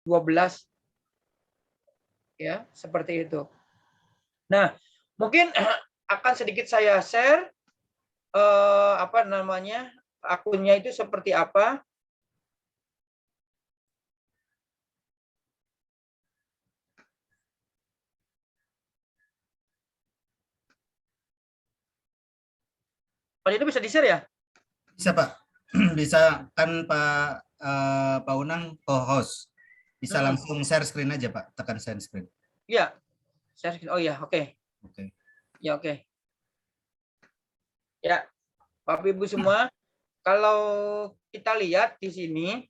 12 ya, seperti itu. Nah, mungkin akan sedikit saya share apa namanya? Akunnya itu seperti apa. Pak itu bisa di-share ya? Bisa Pak, bisa kan Pak Unang co-host, bisa langsung share screen aja Pak, tekan share screen. Iya, share screen. Oh iya, oke. Oke. Ya oke. Ya, Bapak Ibu semua, kalau kita lihat di sini,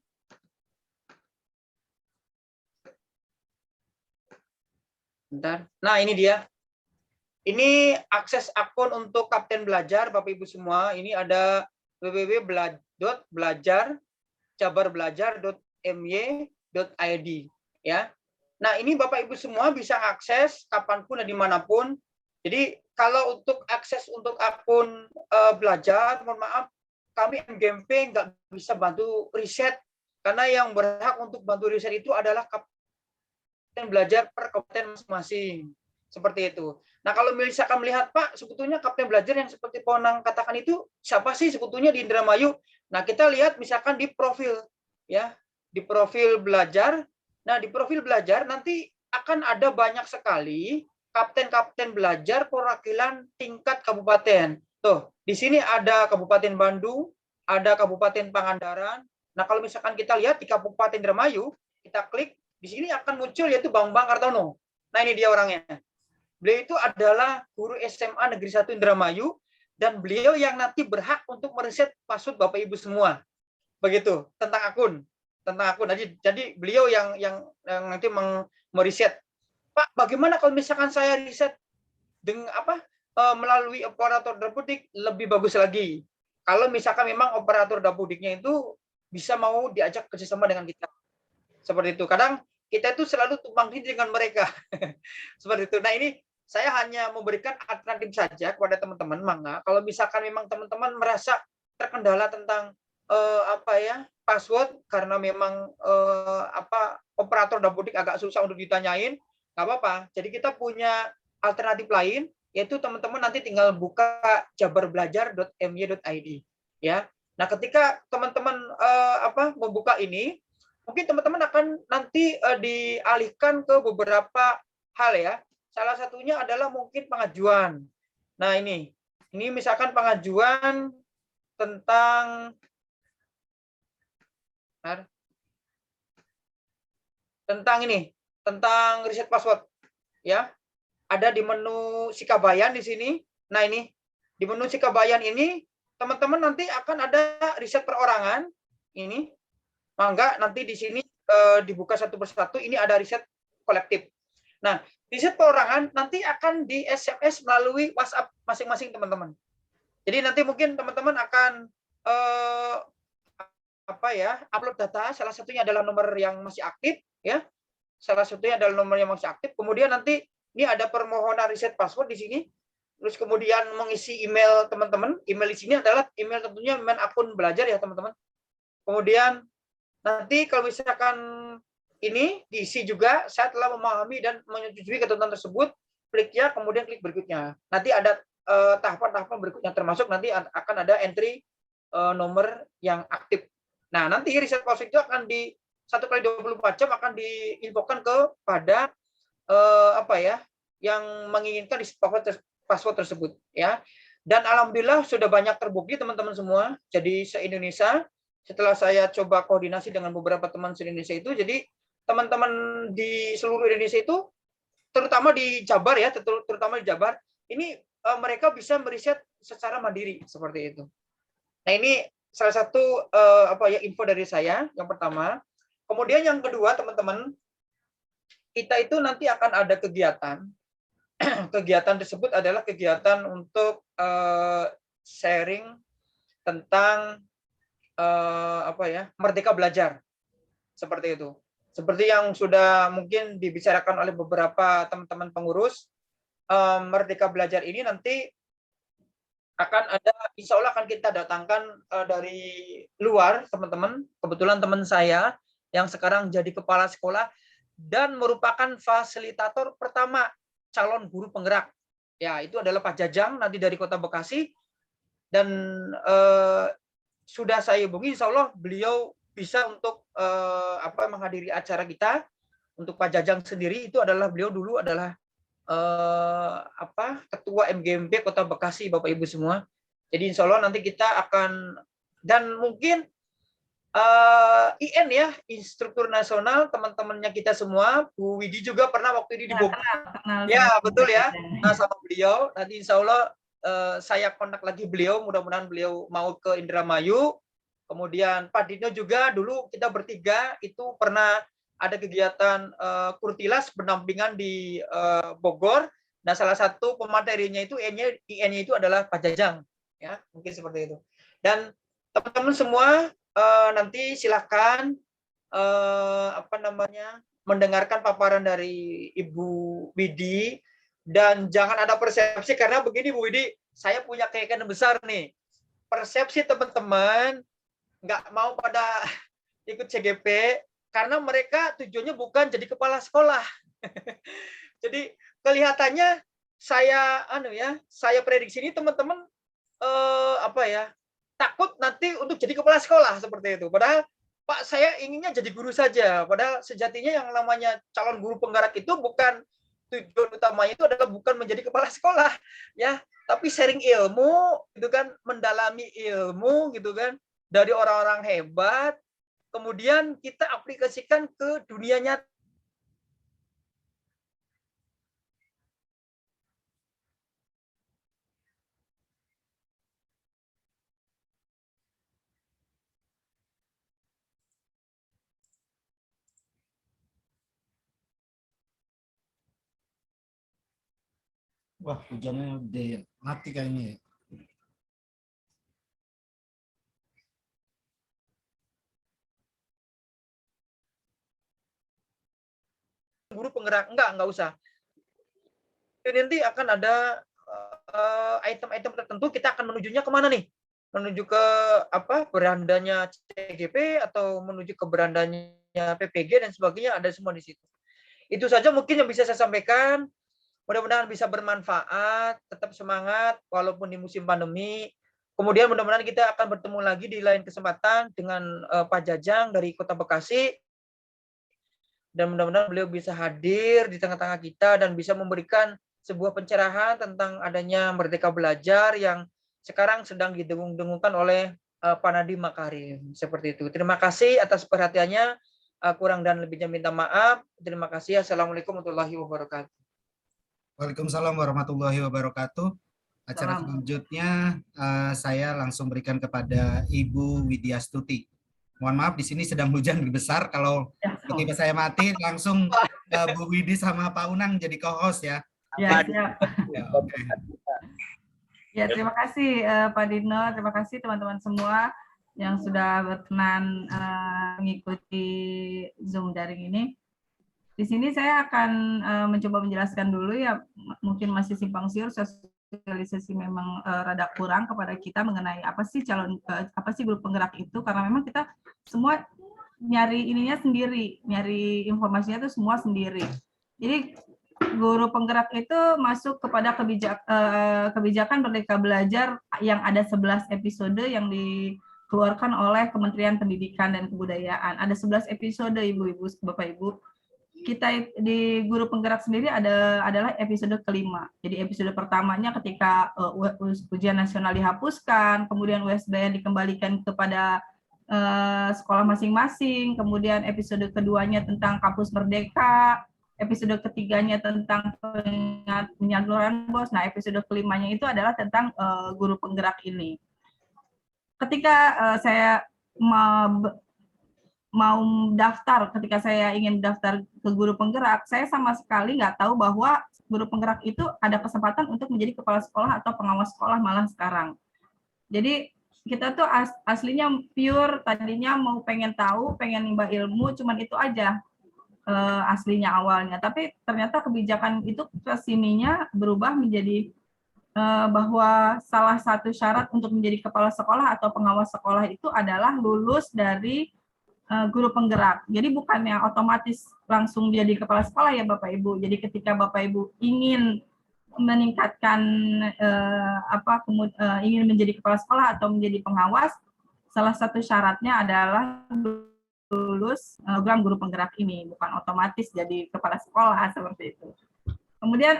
bentar. Nah ini dia. Ini akses akun untuk Kapten Belajar, Bapak Ibu semua. Ini ada www.belajar.cabarbelajar.my.id ya. Nah ini Bapak Ibu semua bisa akses kapanpun dan dimanapun. Jadi kalau untuk akses untuk akun belajar, mohon maaf, kami MGMP nggak bisa bantu riset karena yang berhak untuk bantu riset itu adalah Kapten Belajar per kabupaten masing-masing. Seperti itu. Nah, kalau misalkan melihat Pak, sebetulnya Kapten Belajar yang seperti Pak Onang katakan itu siapa sih sebetulnya di Indramayu? Nah, kita lihat misalkan di profil ya, di profil belajar. Nah, di profil belajar nanti akan ada banyak sekali kapten-kapten belajar perwakilan tingkat kabupaten. Tuh, di sini ada Kabupaten Bandung, ada Kabupaten Pangandaran. Nah, kalau misalkan kita lihat di Kabupaten Indramayu, kita klik, di sini akan muncul yaitu Bambang Kartono. Nah, ini dia orangnya. Beliau itu adalah guru SMA Negeri 1 Indramayu dan beliau yang nanti berhak untuk meriset password Bapak Ibu semua. Begitu, tentang akun. Jadi beliau yang nanti meriset. Pak, bagaimana kalau misalkan saya riset dengan melalui operator dapudik lebih bagus lagi. Kalau misalkan memang operator dapudiknya itu bisa mau diajak kerjasama dengan kita. Seperti itu. Kadang kita itu selalu tumpang tindih dengan mereka. Seperti itu. Nah, ini saya hanya memberikan alternatif saja kepada teman-teman. Mangga, kalau misalkan memang teman-teman merasa terkendala tentang password karena memang operator dapudik agak susah untuk ditanyain, nggak apa-apa. Jadi kita punya alternatif lain, yaitu teman-teman nanti tinggal buka cabarbelajar.my.id ya. Nah, ketika teman-teman membuka ini, mungkin teman-teman akan nanti dialihkan ke beberapa hal ya. Salah satunya adalah mungkin pengajuan. Nah, ini misalkan pengajuan tentang tentang riset password ya. Ada di menu Sikabayan di sini. Nah, ini di menu Sikabayan ini teman-teman nanti akan ada riset perorangan ini. Mangga nanti di sini dibuka satu persatu, ini ada riset kolektif. Nah, riset perorangan nanti akan di SMS melalui WhatsApp masing-masing teman-teman. Jadi nanti mungkin teman-teman akan upload data, salah satunya adalah nomor yang masih aktif ya. Salah satunya adalah nomor yang masih aktif. Kemudian nanti ini ada permohonan riset password di sini. Terus kemudian mengisi email teman-teman. Email di sini adalah email tentunya email akun belajar ya teman-teman. Kemudian nanti kalau misalkan ini diisi juga, saya telah memahami dan menyetujui ketentuan tersebut, klik ya, kemudian klik berikutnya. Nanti ada tahapan-tahapan berikutnya, termasuk nanti akan ada entry nomor yang aktif. Nah, nanti riset password itu akan di 1 kali 24 jam akan diinfokan kepada yang menginginkan riset password tersebut ya. Dan alhamdulillah sudah banyak terbukti teman-teman semua. Jadi se-Indonesia, setelah saya coba koordinasi dengan beberapa teman se-Indonesia itu, jadi teman-teman di seluruh Indonesia itu, terutama di Jabar ya, terutama di Jabar, ini mereka bisa meriset secara mandiri seperti itu. Nah, ini salah satu info dari saya yang pertama. Kemudian yang kedua, teman-teman, kita itu nanti akan ada kegiatan. Kegiatan tersebut adalah kegiatan untuk sharing tentang Merdeka Belajar. Seperti itu. Seperti yang sudah mungkin dibicarakan oleh beberapa teman-teman pengurus, Merdeka Belajar ini nanti akan ada, insya Allah akan kita datangkan dari luar, teman-teman. Kebetulan teman saya yang sekarang jadi kepala sekolah dan merupakan fasilitator pertama calon guru penggerak. Ya, itu adalah Pak Jajang nanti dari Kota Bekasi, dan sudah saya hubungi, insya Allah beliau bisa untuk menghadiri acara kita. Untuk Pak Jajang sendiri itu adalah beliau dulu adalah ketua MGMB Kota Bekasi, Bapak Ibu semua. Jadi insya Allah nanti kita akan, dan mungkin IN ya, Instruktur Nasional, teman-temannya kita semua, Bu Widi juga pernah waktu ini di Bogor. Ya, betul ya. Nah, sama beliau, nanti insya Allah saya kontak lagi beliau, mudah-mudahan beliau mau ke Indramayu. Kemudian Pak Dino juga dulu kita bertiga itu pernah ada kegiatan Kurtilas pendampingan di Bogor. Nah, salah satu pematerinya itu IN-nya itu adalah Pak Jajang, ya mungkin seperti itu. Dan teman-teman semua nanti silakan mendengarkan paparan dari Ibu Widi, dan jangan ada persepsi, karena begini Bu Widi, saya punya keyakinan besar nih, persepsi teman-teman nggak mau pada ikut CGP karena mereka tujuannya bukan jadi kepala sekolah. Jadi kelihatannya saya prediksi ini teman-teman takut nanti untuk jadi kepala sekolah seperti itu. Padahal Pak, saya inginnya jadi guru saja. Padahal sejatinya yang namanya calon guru penggerak itu bukan, tujuan utamanya itu adalah bukan menjadi kepala sekolah, ya, tapi sharing ilmu, gitu kan, mendalami ilmu, gitu kan, dari orang-orang hebat, kemudian kita aplikasikan ke dunia nyata. Wah, hujannya udah mati kayaknya ya. Guru penggerak, enggak usah. Nanti akan ada item-item tertentu, kita akan menujunya kemana nih? Menuju ke berandanya CGP atau menuju ke berandanya PPG dan sebagainya, ada semua di situ. Itu saja mungkin yang bisa saya sampaikan. Mudah-mudahan bisa bermanfaat, tetap semangat walaupun di musim pandemi. Kemudian mudah-mudahan kita akan bertemu lagi di lain kesempatan dengan Pak Jajang dari Kota Bekasi. Dan mudah-mudahan beliau bisa hadir di tengah-tengah kita dan bisa memberikan sebuah pencerahan tentang adanya Merdeka Belajar yang sekarang sedang didengung-dengungkan oleh Pak Nadiem Makarim. Seperti itu. Terima kasih atas perhatiannya. Kurang dan lebihnya minta maaf. Terima kasih. Assalamualaikum warahmatullahi wabarakatuh. Waalaikumsalam warahmatullahi wabarakatuh. Acara selanjutnya saya langsung berikan kepada Ibu Widyastuti. Mohon maaf, di sini sedang hujan besar. Kalau tiba saya mati, langsung Bu Widi sama Pak Unang jadi co-host ya. Ya, siap. Ya, okay. Ya, terima kasih Pak Dino, terima kasih teman-teman semua yang sudah berkenan mengikuti Zoom daring ini. Di sini saya akan mencoba menjelaskan dulu ya, mungkin masih simpang siur, sosialisasi memang rada kurang kepada kita mengenai apa sih guru penggerak itu, karena memang kita semua nyari ininya sendiri, nyari informasinya itu semua sendiri. Jadi guru penggerak itu masuk kepada kebijakan Merdeka Belajar yang ada 11 episode yang dikeluarkan oleh Kementerian Pendidikan dan Kebudayaan. Ada 11 episode, Ibu-ibu, Bapak-ibu. Kita di guru penggerak sendiri adalah episode kelima. Jadi episode pertamanya ketika ujian nasional dihapuskan, kemudian USBN dikembalikan kepada sekolah masing-masing, kemudian episode keduanya tentang kampus merdeka, episode ketiganya tentang penyaluran BOS. Nah, episode kelimanya itu adalah tentang guru penggerak ini. Ketika saya mau daftar, ketika saya ingin daftar ke guru penggerak, saya sama sekali nggak tahu bahwa guru penggerak itu ada kesempatan untuk menjadi kepala sekolah atau pengawas sekolah malah sekarang. Jadi kita tuh aslinya pure, tadinya mau pengen tahu, pengen nimba ilmu, cuman itu aja aslinya awalnya. Tapi ternyata kebijakan itu kesininya berubah menjadi bahwa salah satu syarat untuk menjadi kepala sekolah atau pengawas sekolah itu adalah lulus dari guru penggerak. Jadi bukannya otomatis langsung jadi kepala sekolah ya Bapak Ibu. Jadi ketika Bapak Ibu ingin meningkatkan ingin menjadi kepala sekolah atau menjadi pengawas, salah satu syaratnya adalah lulus program guru penggerak ini, bukan otomatis jadi kepala sekolah seperti itu. Kemudian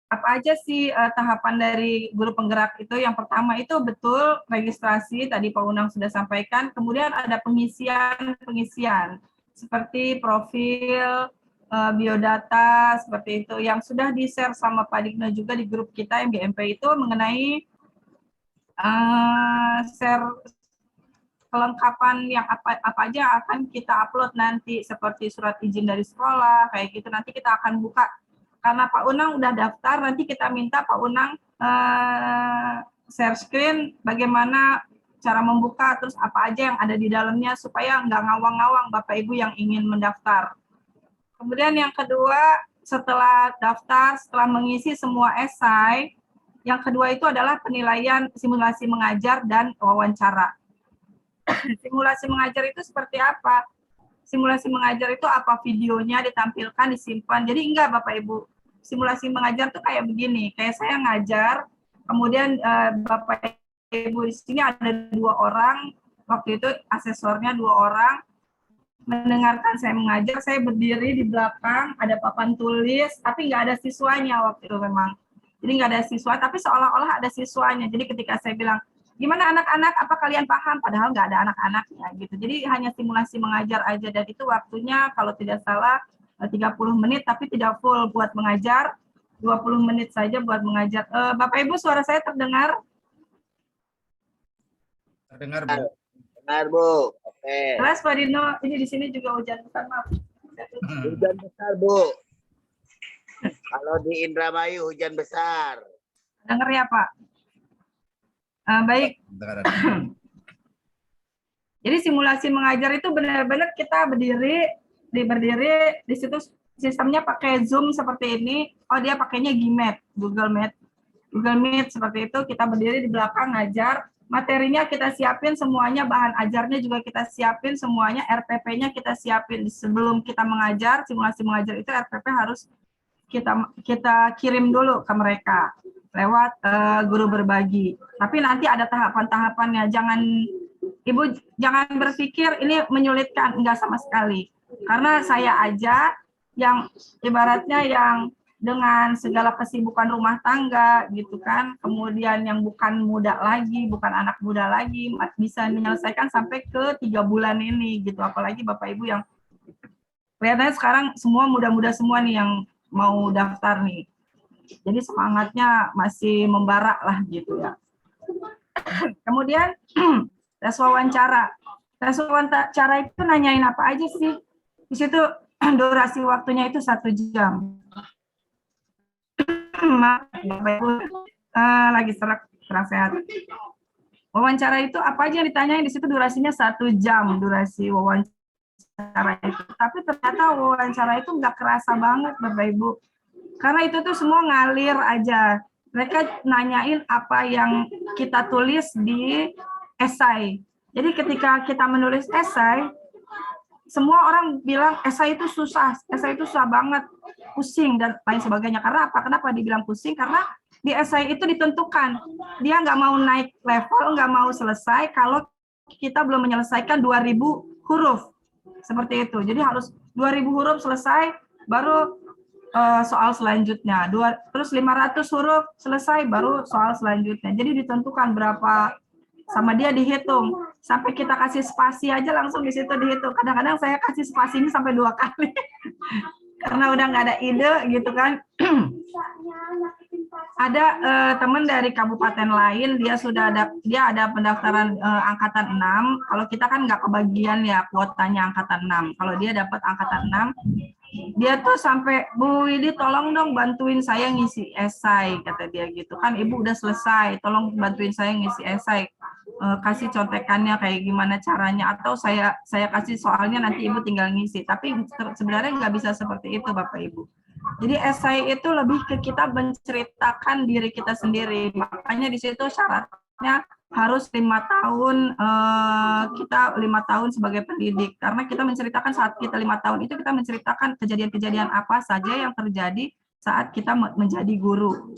apa aja sih tahapan dari guru penggerak itu? Yang pertama itu betul registrasi, tadi Pak Unang sudah sampaikan. Kemudian ada pengisian seperti profil, biodata, seperti itu. Yang sudah di-share sama Pak Digno juga di grup kita yang GMP itu mengenai share kelengkapan yang apa aja akan kita upload nanti, seperti surat izin dari sekolah, kayak gitu. Nanti kita akan buka. Karena Pak Unang udah daftar, nanti kita minta Pak Unang share screen bagaimana cara membuka, terus apa aja yang ada di dalamnya, supaya nggak ngawang-ngawang Bapak Ibu yang ingin mendaftar. Kemudian yang kedua, setelah daftar, setelah mengisi semua esai, yang kedua itu adalah penilaian simulasi mengajar dan wawancara. Simulasi mengajar itu seperti apa? Simulasi mengajar itu apa videonya ditampilkan, disimpan. Jadi enggak Bapak Ibu. Simulasi mengajar tuh kayak begini. Kayak saya ngajar, kemudian Bapak Ibu di sini ada 2 orang, waktu itu asesornya 2 orang, mendengarkan saya mengajar, saya berdiri di belakang, ada papan tulis, tapi nggak ada siswanya waktu itu memang. Jadi nggak ada siswa, tapi seolah-olah ada siswanya. Jadi ketika saya bilang, gimana anak-anak, apa kalian paham? Padahal nggak ada anak-anaknya gitu. Jadi hanya simulasi mengajar aja, dan itu waktunya kalau tidak salah 30 menit, tapi tidak full buat mengajar, 20 menit saja buat mengajar. Bapak Ibu, suara saya terdengar? Terdengar, Bu. Benar, Bu. Oke. Jelas Pak Dino, ini di sini juga hujan besar, maaf. Hujan besar, Bu. Kalau di Indramayu hujan besar. Dengar ya Pak? Baik. Jadi simulasi mengajar itu benar-benar kita berdiri di situ, sistemnya pakai Zoom seperti ini. Oh, dia pakainya Gmeet, Google Meet seperti itu. Kita berdiri di belakang ngajar. Materinya kita siapin semuanya, bahan ajarnya juga kita siapin semuanya, RPP-nya kita siapin. Sebelum kita mengajar, simulasi mengajar itu RPP harus kita kirim dulu ke mereka lewat guru berbagi. Tapi nanti ada tahapan-tahapannya. Ibu jangan berpikir ini menyulitkan, enggak sama sekali. Karena saya aja yang ibaratnya yang dengan segala kesibukan rumah tangga gitu kan, kemudian yang bukan muda lagi, bukan anak muda lagi, bisa menyelesaikan sampai ke 3 bulan ini gitu. Apalagi Bapak Ibu yang kelihatannya sekarang semua muda-muda semua nih yang mau daftar nih. Jadi semangatnya masih membara lah gitu ya. Kemudian tes wawancara. Tes wawancara itu nanyain apa aja sih? Di situ durasi waktunya itu 1 jam. Lagi kurang sehat. Wawancara itu apa aja yang ditanyain di situ, durasinya 1 jam durasi wawancara itu. Tapi ternyata wawancara itu nggak kerasa banget Bapak Ibu. Karena itu tuh semua ngalir aja. Mereka nanyain apa yang kita tulis di esai. Jadi ketika kita menulis esai, semua orang bilang esai itu susah banget, pusing dan lain sebagainya. Karena apa? Kenapa dibilang pusing? Karena di esai itu ditentukan dia nggak mau naik level, nggak mau selesai kalau kita belum menyelesaikan 2000 huruf seperti itu. Jadi harus 2000 huruf selesai baru soal selanjutnya. Terus 500 huruf selesai baru soal selanjutnya. Jadi ditentukan berapa, sama dia dihitung. Sampai kita kasih spasi aja langsung di situ dihitung. Kadang-kadang saya kasih spasi ini sampai 2 kali. Karena udah nggak ada ide gitu kan. Ada teman dari kabupaten lain, dia ada pendaftaran angkatan 6. Kalau kita kan nggak kebagian ya kuotanya angkatan 6. Kalau dia dapat angkatan 6, dia tuh sampai, Bu Widi tolong dong bantuin saya ngisi esai, kata dia gitu kan. Ibu udah selesai, tolong bantuin saya ngisi esai. Kasih contekannya kayak gimana caranya, atau saya kasih soalnya nanti ibu tinggal ngisi. Tapi sebenarnya nggak bisa seperti itu Bapak Ibu. Jadi esai itu lebih ke kita menceritakan diri kita sendiri. Makanya di situ syaratnya harus 5 tahun, kita 5 tahun sebagai pendidik, karena kita menceritakan saat kita 5 tahun itu kita menceritakan kejadian-kejadian apa saja yang terjadi saat kita menjadi guru.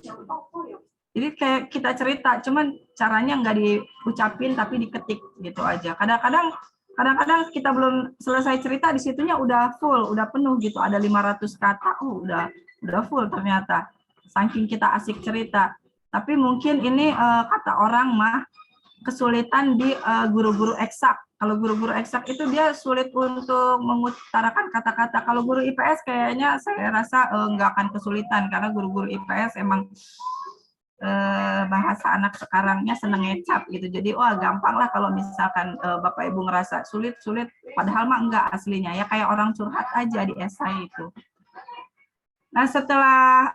Jadi kayak kita cerita, cuman caranya nggak diucapin tapi diketik gitu aja. Kadang-kadang kita belum selesai cerita, di situnya udah full, udah penuh gitu, ada 500 kata, udah full ternyata. Saking kita asik cerita. Tapi mungkin ini kata orang mah kesulitan di guru-guru eksak. Kalau guru-guru eksak itu dia sulit untuk mengutarakan kata-kata. Kalau guru IPS kayaknya saya rasa nggak akan kesulitan, karena guru-guru IPS emang bahasa anak sekarangnya seneng ngecap gitu. Jadi wah gampang lah kalau misalkan Bapak Ibu ngerasa sulit, padahal mah enggak aslinya ya, kayak orang curhat aja di esai itu. Nah, setelah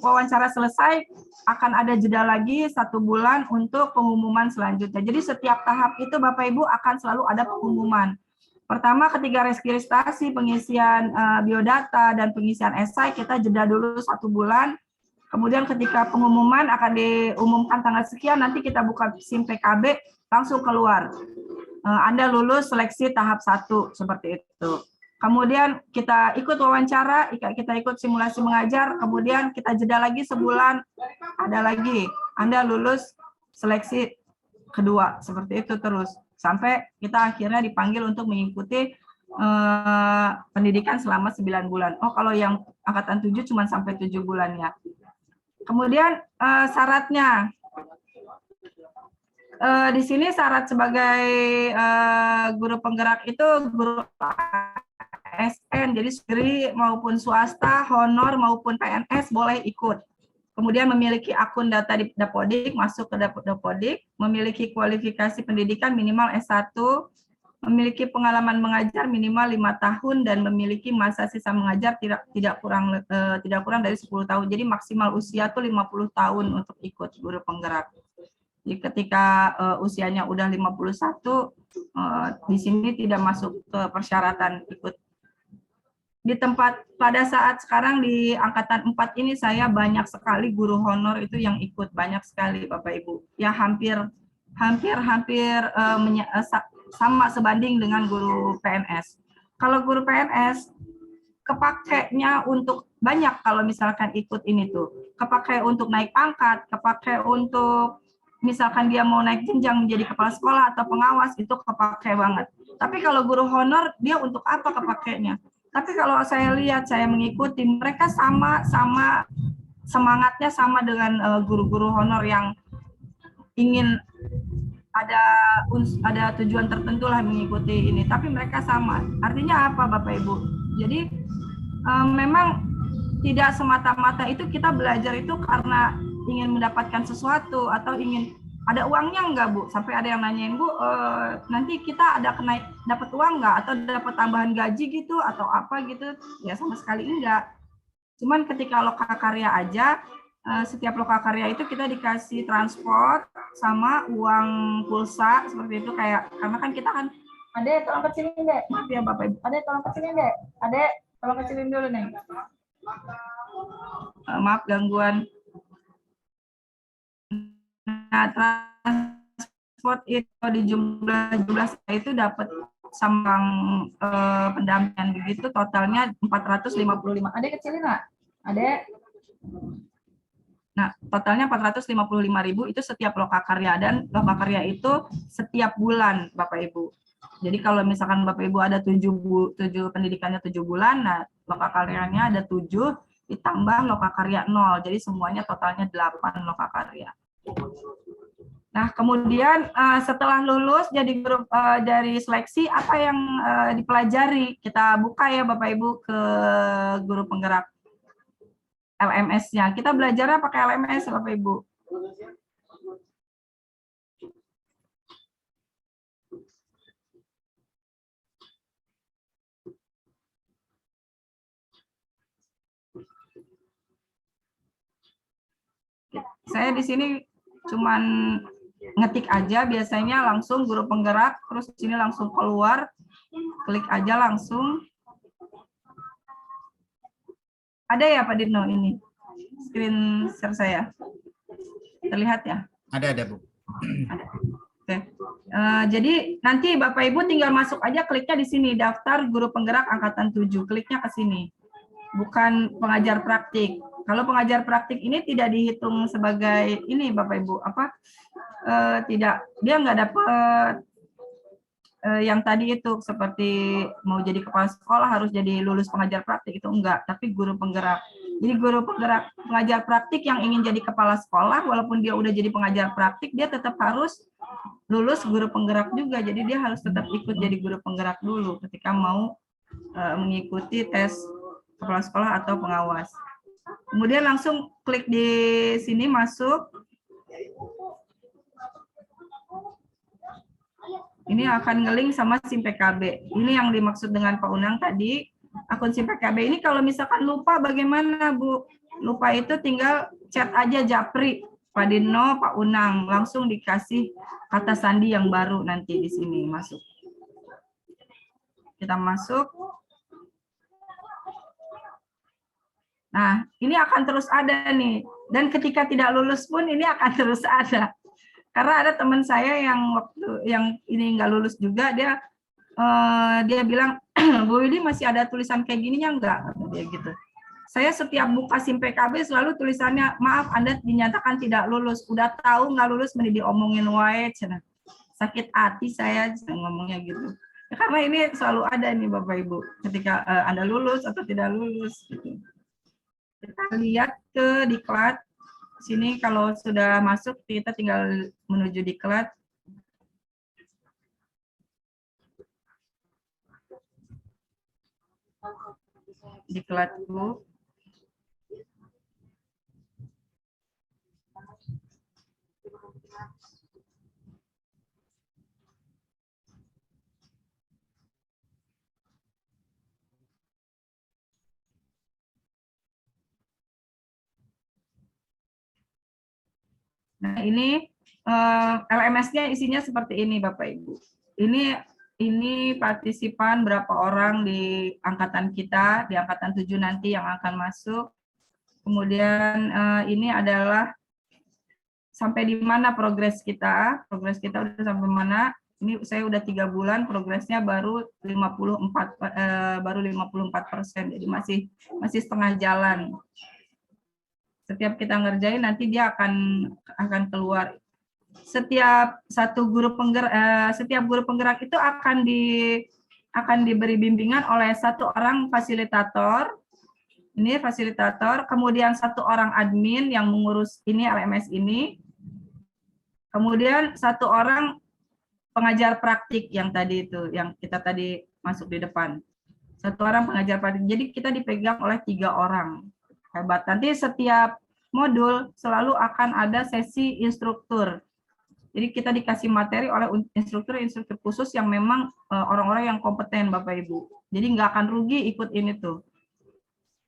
wawancara selesai akan ada jeda lagi 1 bulan untuk pengumuman selanjutnya. Jadi setiap tahap itu Bapak Ibu akan selalu ada pengumuman. Pertama, ketika registrasi, pengisian biodata dan pengisian esai, kita jeda dulu 1 bulan. Kemudian ketika pengumuman akan diumumkan tanggal sekian, nanti kita buka SIM PKB, langsung keluar. Anda lulus seleksi tahap 1, seperti itu. Kemudian kita ikut wawancara, kita ikut simulasi mengajar, kemudian kita jeda lagi sebulan, ada lagi. Anda lulus seleksi kedua, seperti itu terus. Sampai kita akhirnya dipanggil untuk mengikuti pendidikan selama 9 bulan. Oh, kalau yang angkatan 7 cuma sampai 7 bulan ya. Kemudian syaratnya, di sini syarat sebagai guru penggerak itu guru ASN, jadi negeri maupun swasta, honor maupun PNS boleh ikut. Kemudian memiliki akun data di Dapodik, masuk ke Dapodik, memiliki kualifikasi pendidikan minimal S1, memiliki pengalaman mengajar minimal 5 tahun dan memiliki masa sisa mengajar tidak kurang dari 10 tahun. Jadi maksimal usia tuh 50 tahun untuk ikut guru penggerak. Jadi ketika usianya udah 51, di sini tidak masuk ke persyaratan ikut. Di tempat pada saat sekarang di angkatan 4 ini saya banyak sekali guru honor itu yang ikut, banyak sekali Bapak Ibu. Ya hampir sama sebanding dengan guru PNS. Kalau guru PNS kepakainya untuk banyak, kalau misalkan ikut ini tuh, kepakai untuk naik pangkat, kepakai untuk misalkan dia mau naik jenjang menjadi kepala sekolah atau pengawas, itu kepakai banget. Tapi kalau guru honor dia untuk apa kepakainya? Tapi kalau saya lihat, saya mengikuti, mereka sama semangatnya sama dengan guru-guru honor yang ingin ada tujuan tertentu lah mengikuti ini, tapi mereka sama. Artinya apa Bapak Ibu? Jadi memang tidak semata-mata itu kita belajar itu karena ingin mendapatkan sesuatu atau ingin ada uangnya enggak Bu? Sampai ada yang nanyain Bu, nanti kita ada dapat uang enggak atau dapat tambahan gaji gitu atau apa gitu? Ya sama sekali enggak. Cuman ketika lokakarya aja, setiap lokakarya itu kita dikasih transport sama uang pulsa seperti itu, kayak karena kan kita kan Adek tolong kecilin Dek, maaf ya Bapak Ibu, Adek tolong kecilin Dek, Adek tolong kecilin dulu nih, maaf gangguan. Nah, transport itu di jumlah saya itu dapat sama pendampingan begitu, totalnya 455. Adek kecilin nggak? Adek. Nah, totalnya 455.000 itu setiap lokakarya, dan lokakarya itu setiap bulan, Bapak Ibu. Jadi kalau misalkan Bapak Ibu ada 7 pendidikannya 7 bulan, nah lokakaryanya ada 7 ditambah lokakarya 0. Jadi semuanya totalnya 8 lokakarya. Nah, kemudian setelah lulus jadi grup dari seleksi, apa yang dipelajari? Kita buka ya Bapak Ibu ke guru penggerak LMS-nya. Kita belajarnya pakai LMS, Bapak Ibu. Saya di sini cuman ngetik aja, biasanya langsung guru penggerak, terus di sini langsung keluar, klik aja langsung. Ada ya Pak Dino ini screen share saya? Terlihat ya? Ada Bu. Ada. Oke. Jadi nanti Bapak Ibu tinggal masuk aja, kliknya di sini, daftar guru penggerak angkatan 7. Kliknya ke sini. Bukan pengajar praktik. Kalau pengajar praktik ini tidak dihitung sebagai ini Bapak Ibu, tidak, dia nggak dapat yang tadi itu seperti mau jadi kepala sekolah harus jadi lulus pengajar praktik, itu enggak, tapi guru penggerak. Jadi guru penggerak pengajar praktik yang ingin jadi kepala sekolah, walaupun dia udah jadi pengajar praktik, dia tetap harus lulus guru penggerak juga. Jadi dia harus tetap ikut jadi guru penggerak dulu ketika mau mengikuti tes kepala sekolah atau pengawas. Kemudian langsung klik di sini masuk. Ini akan nge-link sama SIM PKB. Ini yang dimaksud dengan Pak Unang tadi. Akun SIM PKB ini kalau misalkan lupa bagaimana Bu? Lupa itu tinggal chat aja Japri, Pak Dino, Pak Unang. Langsung dikasih kata sandi yang baru nanti di sini masuk. Kita masuk. Nah, ini akan terus ada nih. Dan ketika tidak lulus pun ini akan terus ada. Karena ada teman saya yang waktu yang ini nggak lulus juga, dia bilang, Bu Widi masih ada tulisan kayak gininya enggak? Dia gitu. Saya setiap buka SIM PKB selalu tulisannya, maaf Anda dinyatakan tidak lulus. Udah tahu nggak lulus mending diomongin wae. Sakit hati saya ngomongnya gitu. Ya, karena ini selalu ada nih Bapak Ibu, ketika Anda lulus atau tidak lulus. Gitu. Kita lihat ke diklat. Sini kalau sudah masuk kita tinggal menuju diklat. Diklat Bu. Nah, ini LMS-nya isinya seperti ini Bapak Ibu. Ini partisipan berapa orang di angkatan kita, di angkatan 7 nanti yang akan masuk. Kemudian ini adalah sampai di mana progres kita udah sampai mana. Ini saya udah 3 bulan, progresnya baru 54%, jadi masih setengah jalan. Setiap kita ngerjain nanti dia akan keluar. Setiap guru penggerak itu akan diberi bimbingan oleh 1 orang fasilitator. Ini fasilitator, kemudian 1 orang admin yang mengurus ini LMS ini. Kemudian 1 orang pengajar praktik yang tadi itu, yang kita tadi masuk di depan. 1 orang pengajar praktik. Jadi kita dipegang oleh 3 orang. Hebat. Nanti setiap modul selalu akan ada sesi instruktur. Jadi kita dikasih materi oleh instruktur khusus yang memang orang-orang yang kompeten Bapak Ibu. Jadi nggak akan rugi ikut ini tuh.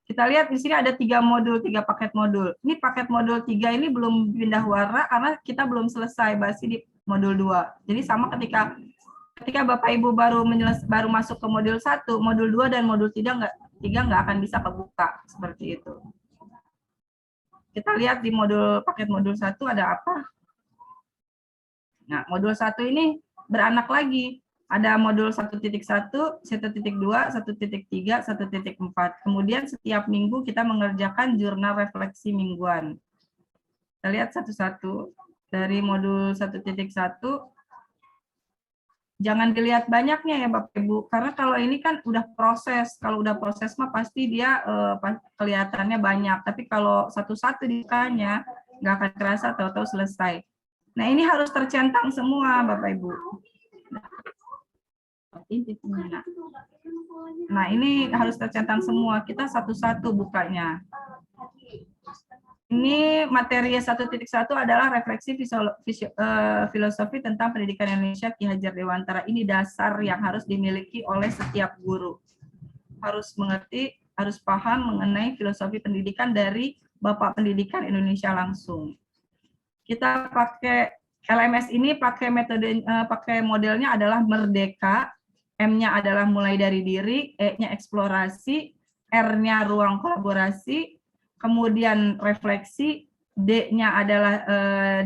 Kita lihat di sini ada 3 modul, 3 paket modul. Ini paket modul 3 ini belum pindah warna karena kita belum selesai masih di modul 2. Jadi sama ketika Bapak Ibu baru masuk ke modul 1, modul 2 dan modul 3 nggak akan bisa kebuka seperti itu. Kita lihat di paket modul 1 ada apa. Nah, modul 1 ini beranak lagi. Ada modul 1.1, 1.2, 1.3, 1.4. Kemudian setiap minggu kita mengerjakan jurnal refleksi mingguan. Kita lihat satu-satu. Dari modul 1.1, jangan dilihat banyaknya ya Bapak Ibu, karena kalau ini kan udah proses. Kalau udah proses mah pasti dia kelihatannya banyak. Tapi kalau satu-satu dibukanya nggak akan kerasa tahu-tahu selesai. Nah ini harus tercentang semua Bapak Ibu. Nah ini harus tercentang semua. Kita satu-satu bukanya. Ini materi 1.1 adalah refleksi filosofi tentang pendidikan Indonesia Ki Hajar Dewantara. Ini dasar yang harus dimiliki oleh setiap guru. Harus mengerti, harus paham mengenai filosofi pendidikan dari Bapak Pendidikan Indonesia langsung. Kita pakai LMS ini pakai modelnya adalah merdeka, M-nya adalah mulai dari diri, E-nya eksplorasi, R-nya ruang kolaborasi, kemudian refleksi, D-nya adalah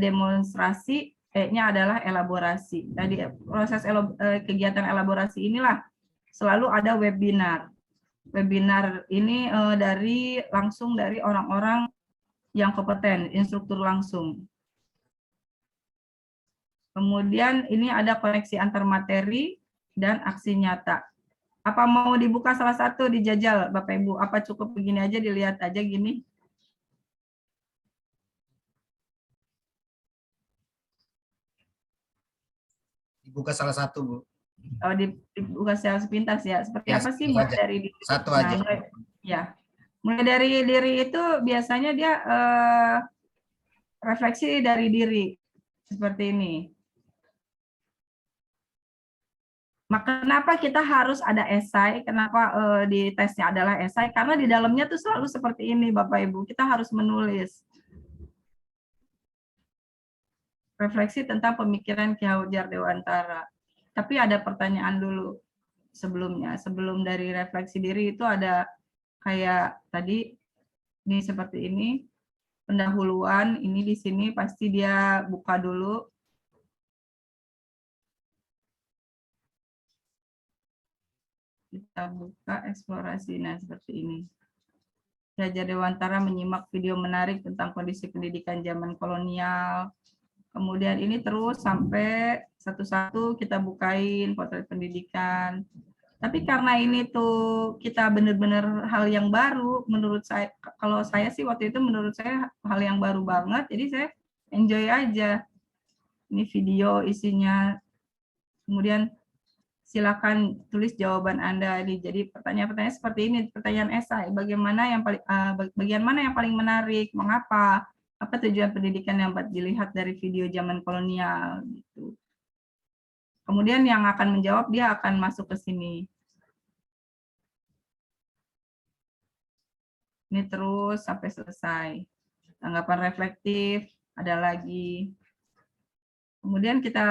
demonstrasi, E-nya adalah elaborasi. Tadi proses kegiatan elaborasi inilah selalu ada webinar. Webinar ini langsung dari orang-orang yang kompeten, instruktur langsung. Kemudian ini ada koneksi antar materi dan aksi nyata. Apa mau dibuka salah satu, dijajal Bapak Ibu? Apa cukup begini aja, dilihat aja gini? Dibuka salah satu, Bu. Oh, dibuka secara sepintas ya. Seperti Ya, apa sih satu mulai aja. dari diri? Satu Nah, aja. mulai dari diri itu biasanya dia refleksi dari diri seperti ini. Maka kenapa kita harus ada esai? Kenapa di tesnya adalah esai? Karena di dalamnya tuh selalu seperti ini, Bapak Ibu. Kita harus menulis refleksi tentang pemikiran Ki Hajar Dewantara. Tapi ada pertanyaan dulu sebelumnya. Sebelum dari refleksi diri itu ada kayak tadi ini seperti ini. Pendahuluan ini di sini pasti dia buka dulu. Kita buka eksplorasi, nah seperti ini. Ki Hajar Dewantara menyimak video menarik tentang kondisi pendidikan zaman kolonial. Kemudian ini terus sampai satu-satu kita bukain potret pendidikan. Tapi karena ini tuh kita benar-benar hal yang baru, menurut saya, kalau saya sih waktu itu menurut saya hal yang baru banget, jadi saya enjoy aja. Ini video isinya. Kemudian silakan tulis jawaban Anda. Jadi pertanyaan-pertanyaan seperti ini, pertanyaan esai, bagian mana yang paling menarik, mengapa, apa tujuan pendidikan yang dapat dilihat dari video zaman kolonial gitu. Kemudian yang akan menjawab dia akan masuk ke sini. Ini terus sampai selesai. Tanggapan reflektif ada lagi. Kemudian kita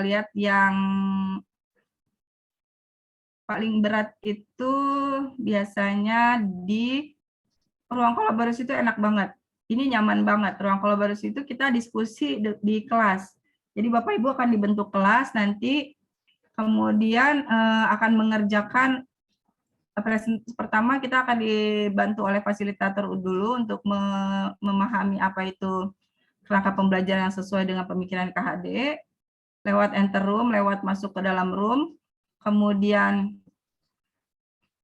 lihat yang paling berat itu biasanya di ruang kolaborasi itu enak banget. Ini nyaman banget. Ruang kolaborasi itu kita diskusi di kelas. Jadi Bapak Ibu akan dibentuk kelas nanti, kemudian akan mengerjakan pertama kita akan dibantu oleh fasilitator dulu untuk memahami apa itu kerangka pembelajaran yang sesuai dengan pemikiran KHD, lewat enter room, lewat masuk ke dalam room, kemudian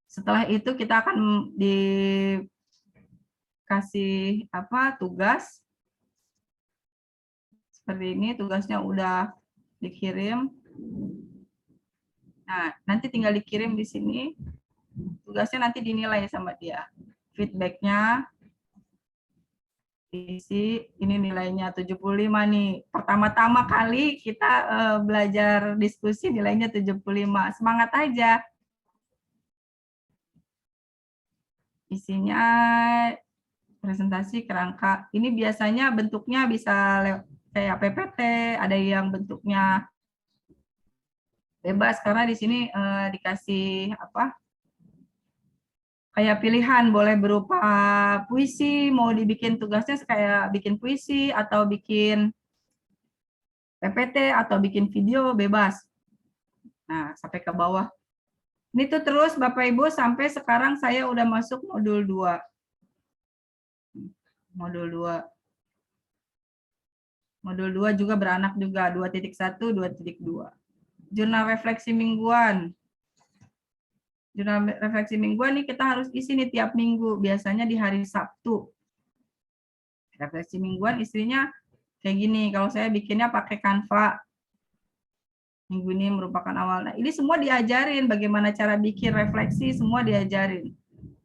setelah itu kita akan dikasih tugas seperti ini, tugasnya udah dikirim. Nah, nanti tinggal dikirim di sini. Tugasnya nanti dinilai sama dia. Feedbacknya diisi, ini nilainya 75 nih. Pertama-tama kali kita belajar diskusi nilainya 75. Semangat aja. Isinya presentasi kerangka. Ini biasanya bentuknya bisa kayak PPT, ada yang bentuknya bebas karena di sini dikasih kayak pilihan, boleh berupa puisi, mau dibikin tugasnya kayak bikin puisi atau bikin PPT atau bikin video, bebas. Nah, sampai ke bawah. Ini tuh terus Bapak Ibu sampai sekarang saya udah masuk modul 2. Modul 2. Modul 2 juga beranak juga, 2.1, 2.2. Jurnal refleksi mingguan. Jurnal refleksi mingguan nih kita harus isi nih tiap minggu, biasanya di hari Sabtu. Refleksi mingguan istrinya kayak gini, kalau saya bikinnya pakai Canva. Minggu ini merupakan awal. Nah, ini semua diajarin bagaimana cara bikin refleksi, semua diajarin.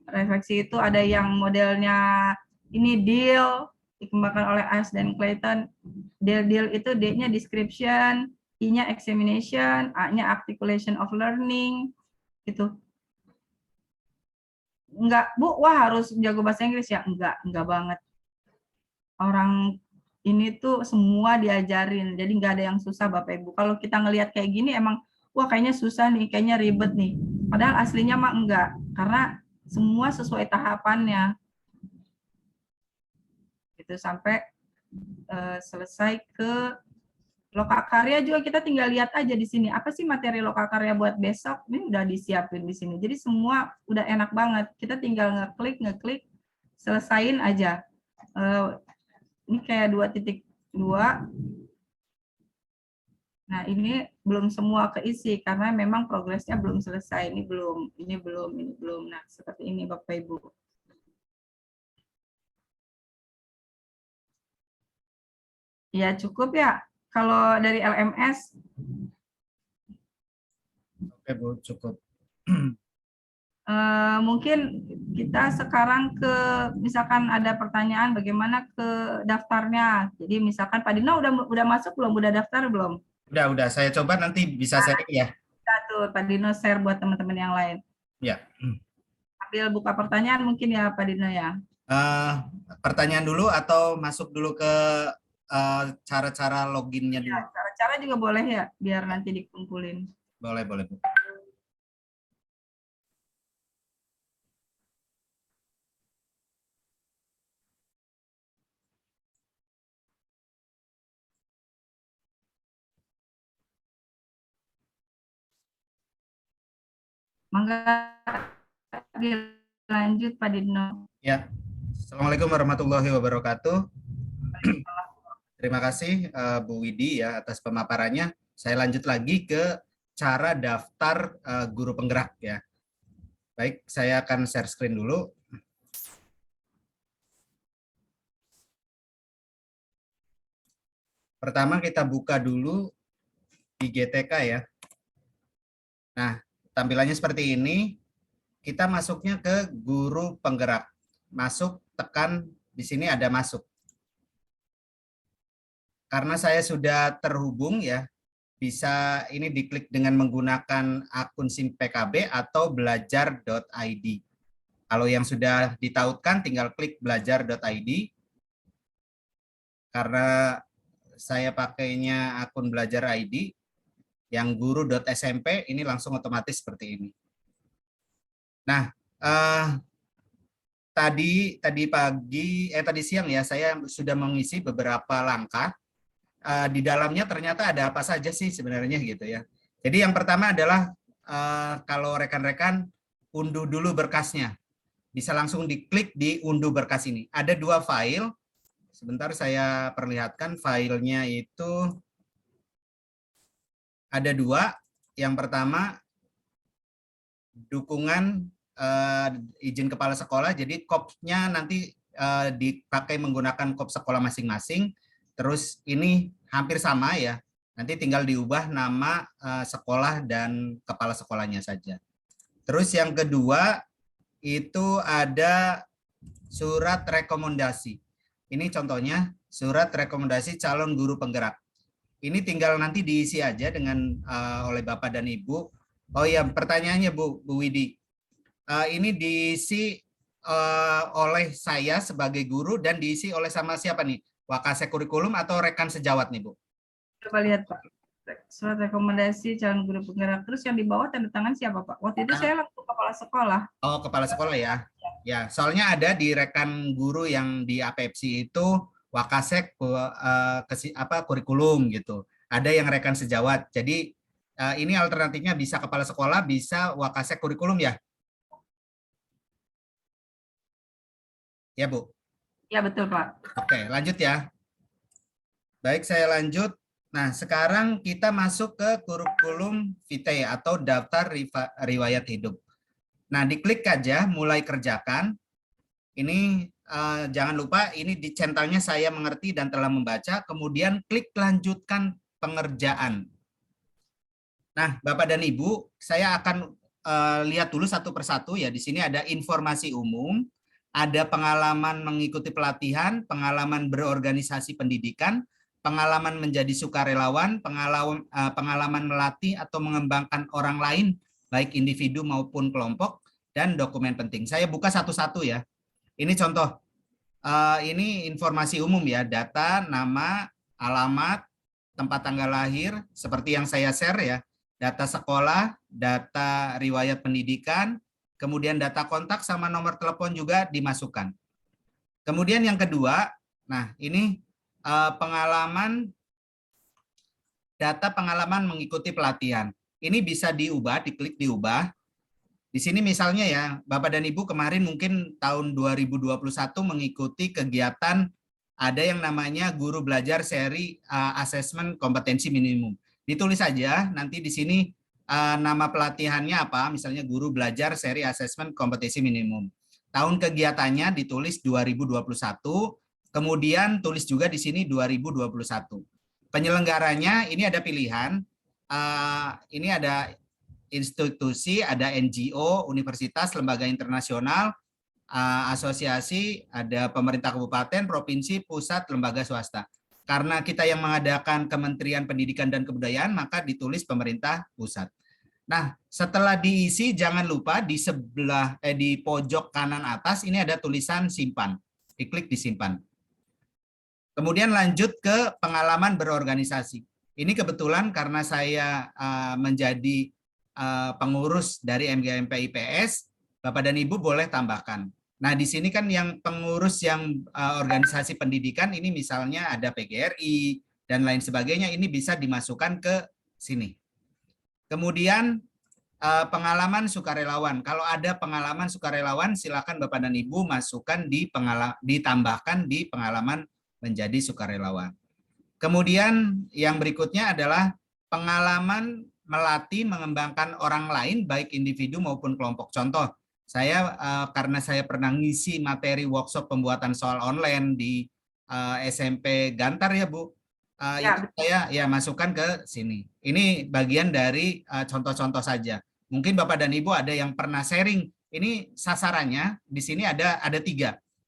Refleksi itu ada yang modelnya ini deal, dikembangkan oleh Ash dan Clayton. Deal itu D-nya description, I-nya examination, A-nya articulation of learning, gitu. Enggak, Bu, wah harus jago bahasa Inggris ya? Enggak banget. Orang ini tuh semua diajarin, jadi nggak ada yang susah Bapak Ibu. Kalau kita ngelihat kayak gini emang, wah kayaknya susah nih, kayaknya ribet nih. Padahal aslinya mah enggak, karena semua sesuai tahapannya. Itu sampai selesai ke Lokakarya juga kita tinggal lihat aja di sini. Apa sih materi lokakarya buat besok? Ini udah disiapin di sini. Jadi semua udah enak banget. Kita tinggal ngeklik, selesain aja. Ini kayak 2.2. Nah, ini belum semua keisi karena memang progresnya belum selesai. Ini belum. Nah, seperti ini Bapak Ibu. Ya, cukup ya. Kalau dari LMS, Oke Bu, cukup. mungkin kita sekarang misalkan ada pertanyaan bagaimana ke daftarnya. Jadi misalkan Pak Dino udah masuk belum? Udah daftar belum? Udah. Saya coba nanti bisa sharing ya. Bisa tuh Pak Dino share buat teman-teman yang lain. Ya. Sambil buka pertanyaan mungkin ya Pak Dino ya. Pertanyaan dulu atau masuk dulu ke cara-cara loginnya dulu? Ya, cara-cara juga boleh ya, biar nanti dikumpulin. Boleh Bu. Mangga dilanjut Pak Dino. Ya. Assalamualaikum warahmatullahi wabarakatuh. Terima kasih Bu Widi ya atas pemaparannya. Saya lanjut lagi ke cara daftar guru penggerak ya. Baik, saya akan share screen dulu. Pertama kita buka dulu di GTK ya. Nah, tampilannya seperti ini. Kita masuknya ke guru penggerak. Masuk, tekan di sini ada masuk. Karena saya sudah terhubung ya, bisa ini diklik dengan menggunakan akun SIM PKB atau belajar.id. Kalau yang sudah ditautkan tinggal klik belajar.id. Karena saya pakainya akun belajar ID, yang guru.smp ini langsung otomatis seperti ini. Nah, tadi siang ya saya sudah mengisi beberapa langkah. Di dalamnya ternyata ada apa saja sih sebenarnya gitu ya. Jadi yang pertama adalah kalau rekan-rekan unduh dulu berkasnya. Bisa langsung diklik di unduh berkas ini. Ada 2 file. Sebentar saya perlihatkan filenya itu ada 2. Yang pertama dukungan izin kepala sekolah. Jadi kopnya nanti dipakai menggunakan kop sekolah masing-masing. Terus ini hampir sama ya, nanti tinggal diubah nama sekolah dan kepala sekolahnya saja. Terus yang kedua itu ada surat rekomendasi. Ini contohnya surat rekomendasi calon guru penggerak. Ini tinggal nanti diisi aja dengan oleh Bapak dan Ibu. Oh ya, pertanyaannya Bu Widi, ini diisi oleh saya sebagai guru dan diisi oleh sama siapa nih? Wakasek kurikulum atau rekan sejawat nih Bu? Coba lihat Pak. Surat rekomendasi calon guru penggerak. Terus yang di bawah tanda tangan siapa Pak? Waktu itu saya langsung kepala sekolah. Oh, kepala sekolah ya. Ya, soalnya ada di rekan guru yang di APEPSI itu Wakasek kurikulum gitu. Ada yang rekan sejawat. Jadi ini alternatifnya bisa kepala sekolah, bisa Wakasek kurikulum ya? Ya, Bu. Ya, betul Pak. Oke, lanjut ya. Baik, saya lanjut. Nah, sekarang kita masuk ke kurikulum vitae atau daftar riwayat hidup. Nah, diklik aja mulai kerjakan. Ini jangan lupa ini di centangnya saya mengerti dan telah membaca, kemudian klik lanjutkan pengerjaan. Nah, Bapak dan Ibu, saya akan lihat dulu satu persatu ya. Di sini ada informasi umum, ada pengalaman mengikuti pelatihan, pengalaman berorganisasi pendidikan, pengalaman menjadi sukarelawan, pengalaman melatih atau mengembangkan orang lain, baik individu maupun kelompok, dan dokumen penting. Saya buka satu-satu ya. Ini contoh, ini informasi umum ya, data, nama, alamat, tempat tanggal lahir, seperti yang saya share ya, data sekolah, data riwayat pendidikan, kemudian data kontak sama nomor telepon juga dimasukkan. Kemudian yang kedua, nah ini pengalaman data pengalaman mengikuti pelatihan. Ini bisa diubah, diklik diubah. Di sini misalnya ya, Bapak dan Ibu kemarin mungkin tahun 2021 mengikuti kegiatan ada yang namanya guru belajar seri asesmen kompetensi minimum. Ditulis saja nanti di sini nama pelatihannya apa, misalnya guru belajar seri asesmen kompetensi minimum. Tahun kegiatannya ditulis 2021, kemudian tulis juga di sini 2021. Penyelenggaranya ini ada pilihan, ini ada institusi, ada NGO, universitas, lembaga internasional, asosiasi, ada pemerintah kabupaten, provinsi, pusat, lembaga swasta. Karena kita yang mengadakan Kementerian Pendidikan dan Kebudayaan, maka ditulis pemerintah pusat. Nah, setelah diisi jangan lupa di sebelah di pojok kanan atas ini ada tulisan simpan. Diklik di simpan. Kemudian lanjut ke pengalaman berorganisasi. Ini kebetulan karena saya menjadi pengurus dari MGMP IPS, Bapak dan Ibu boleh tambahkan. Nah, di sini kan yang pengurus yang organisasi pendidikan ini misalnya ada PGRI dan lain sebagainya, ini bisa dimasukkan ke sini. Kemudian pengalaman sukarelawan. Kalau ada pengalaman sukarelawan, silakan Bapak dan Ibu masukkan ditambahkan di pengalaman menjadi sukarelawan. Kemudian yang berikutnya adalah pengalaman melatih mengembangkan orang lain baik individu maupun kelompok. Contoh, saya karena saya pernah ngisi materi workshop pembuatan soal online di SMP Gantar ya Bu. Itu saya ya masukkan ke sini. Ini bagian dari contoh-contoh saja. Mungkin Bapak dan Ibu ada yang pernah sharing. Ini sasarannya di sini ada 3.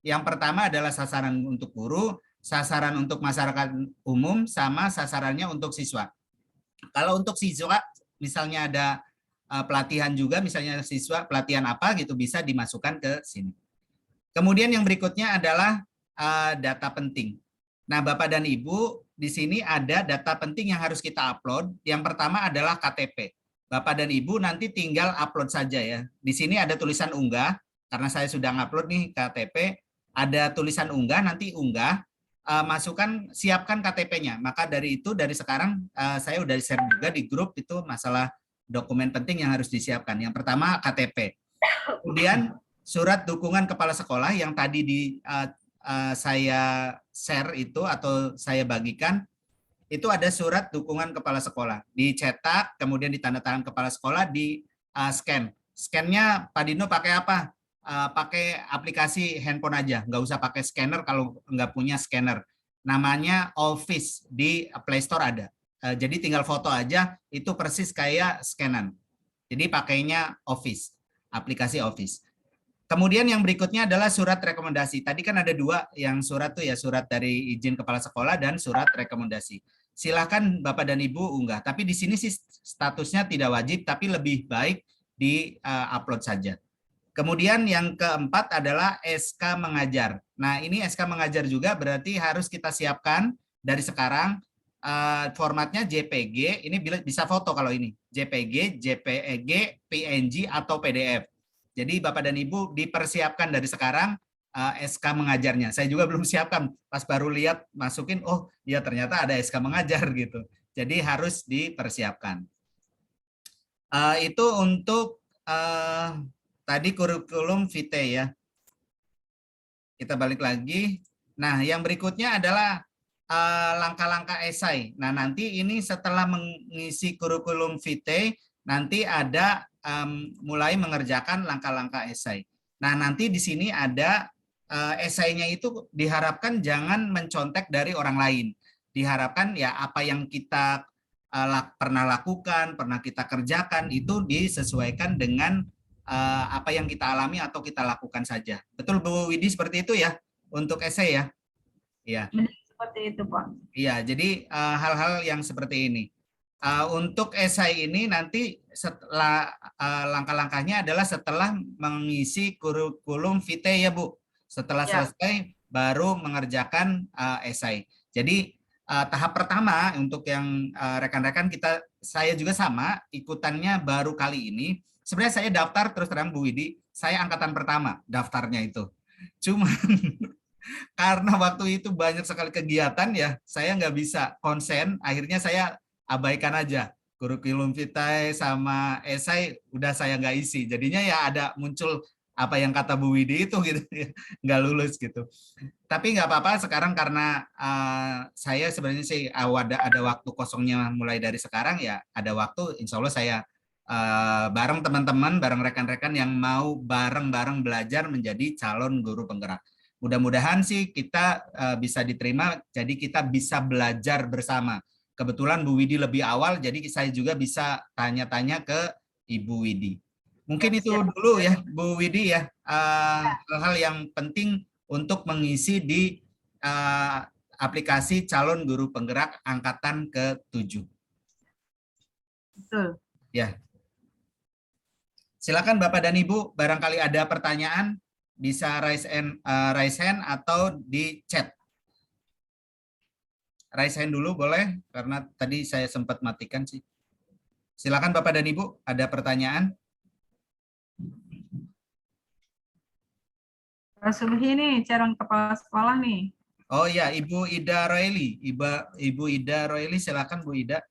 Yang pertama adalah sasaran untuk guru, sasaran untuk masyarakat umum, sama sasarannya untuk siswa. Kalau untuk siswa, misalnya ada pelatihan juga, misalnya siswa pelatihan apa gitu bisa dimasukkan ke sini. Kemudian yang berikutnya adalah data penting. Nah, Bapak dan Ibu, di sini ada data penting yang harus kita upload. Yang pertama adalah KTP. Bapak dan Ibu nanti tinggal upload saja ya. Di sini ada tulisan unggah, karena saya sudah ngupload nih KTP, ada tulisan unggah, nanti unggah, masukkan, siapkan KTP-nya. Maka dari itu, dari sekarang saya udah share juga di grup itu masalah dokumen penting yang harus disiapkan. Yang pertama KTP. Kemudian surat dukungan kepala sekolah yang tadi saya share itu atau saya bagikan, itu ada surat dukungan kepala sekolah. Dicetak, kemudian ditandatangan kepala sekolah, di scan. Scan-nya Pak Dino pakai apa? Pakai aplikasi handphone aja, nggak usah pakai scanner kalau nggak punya scanner. Namanya Office, di Play Store ada. Jadi tinggal foto aja, itu persis kayak scanan. Jadi pakainya Office, aplikasi Office. Kemudian yang berikutnya adalah surat rekomendasi. Tadi kan ada 2 yang surat tuh ya, surat dari izin kepala sekolah dan surat rekomendasi. Silakan Bapak dan Ibu unggah. Tapi di sini sih statusnya tidak wajib, tapi lebih baik di upload saja. Kemudian yang keempat adalah SK mengajar. Nah, ini SK mengajar juga berarti harus kita siapkan dari sekarang. Formatnya JPG, ini bisa foto kalau ini. JPG, JPEG, PNG, atau PDF. Jadi Bapak dan Ibu dipersiapkan dari sekarang SK mengajarnya. Saya juga belum siapkan, pas baru lihat masukin, oh ya ternyata ada SK mengajar gitu. Jadi harus dipersiapkan. Itu untuk tadi kurikulum vitae ya. Kita balik lagi. Nah, yang berikutnya adalah langkah-langkah esai. Nah, nanti ini setelah mengisi kurikulum vitae, nanti ada mulai mengerjakan langkah-langkah esai. Nah, nanti di sini ada esainya itu diharapkan jangan mencontek dari orang lain. Diharapkan ya apa yang kita pernah lakukan, pernah kita kerjakan itu disesuaikan dengan apa yang kita alami atau kita lakukan saja. Betul Bu Widi seperti itu ya untuk esai ya? Iya. Seperti itu Pak. Iya, jadi hal-hal yang seperti ini. Untuk esai ini nanti setelah langkah-langkahnya adalah setelah mengisi kurikulum vitae ya Bu. Setelah selesai baru mengerjakan esai. Jadi tahap pertama untuk yang rekan-rekan saya juga sama ikutannya baru kali ini. Sebenarnya saya daftar terus terang Bu Widi, saya angkatan pertama daftarnya itu. Cuman karena waktu itu banyak sekali kegiatan ya, saya nggak bisa konsen. Akhirnya saya abaikan aja. Kurikulum vitae sama esai udah saya nggak isi. Jadinya ya ada muncul apa yang kata Bu Widi itu gitu, nggak lulus gitu. Tapi nggak apa-apa sekarang karena saya sebenarnya sih ada waktu kosongnya mulai dari sekarang ya, ada waktu insya Allah saya bareng teman-teman, bareng rekan-rekan yang mau bareng-bareng belajar menjadi calon guru penggerak. Mudah-mudahan sih kita bisa diterima, jadi kita bisa belajar bersama. Kebetulan Bu Widi lebih awal, jadi saya juga bisa tanya-tanya ke Ibu Widi. Mungkin itu dulu ya, Bu Widi ya, hal-hal yang penting untuk mengisi di aplikasi calon guru penggerak angkatan ke-7. Betul. Ya. Silakan Bapak dan Ibu, barangkali ada pertanyaan, bisa raise hand atau di chat. Raise hand dulu boleh, karena tadi saya sempat matikan sih. Silakan Bapak dan Ibu, ada pertanyaan? Pak Subhi nih, calon kepala sekolah nih. Oh ya, Ibu Ida Roeli. Ibu Ida Roeli, silakan Bu Ida.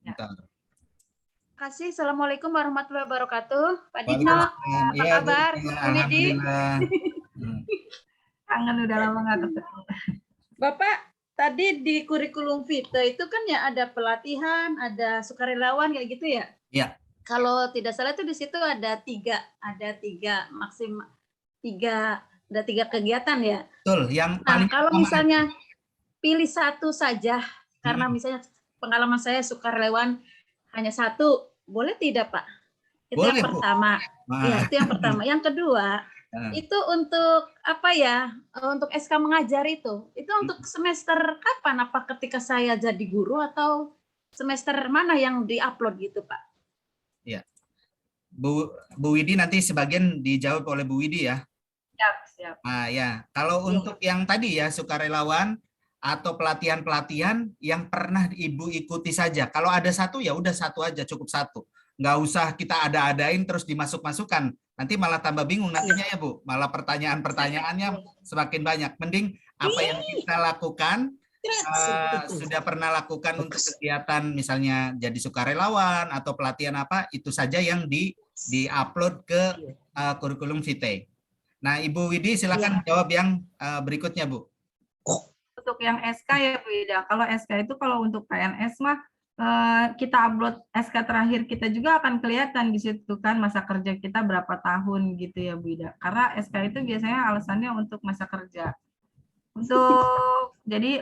Bentar. Terima kasih. Assalamualaikum warahmatullahi wabarakatuh. Pak Dino, apa Ya, kabar? Bu, Bu Widi? alhamdulillah. Kangen udah lama nggak ketemu. Bapak, tadi di kurikulum vitae itu kan ya ada pelatihan, ada sukarelawan kayak gitu ya? Iya. Kalau tidak salah itu di situ ada tiga kegiatan ya. Betul, yang Nah, paling kalau pertama- misalnya pilih satu saja, karena misalnya pengalaman saya sukarelawan hanya satu, boleh tidak Pak? Itu Boleh, yang Bu. pertama. Ya, itu yang pertama. Yang kedua, itu untuk apa ya? Untuk SK mengajar itu untuk semester kapan? Apa ketika saya jadi guru atau semester mana yang diupload gitu, Pak? Ya. Bu Widi nanti sebagian dijawab oleh Bu Widi ya. Siap. Nah, ya, kalau untuk yang tadi ya sukarelawan atau pelatihan-pelatihan yang pernah Ibu ikuti saja. Kalau ada satu ya udah satu aja, cukup satu. Nggak usah kita ada-adain terus dimasuk-masukan. Nanti malah tambah bingung nantinya ya Bu. Malah pertanyaan-pertanyaannya semakin banyak. Mending apa yang kita lakukan, sudah pernah lakukan untuk kegiatan misalnya jadi sukarelawan atau pelatihan apa, itu saja yang di-upload ke kurikulum vitae. Nah, Ibu Widi silakan jawab yang berikutnya, Bu. Untuk yang SK ya Bu Ida, kalau SK itu kalau untuk PNS mah kita upload SK terakhir kita juga akan kelihatan di situ kan masa kerja kita berapa tahun gitu ya Bu Ida. Karena SK itu biasanya alasannya untuk masa kerja. Jadi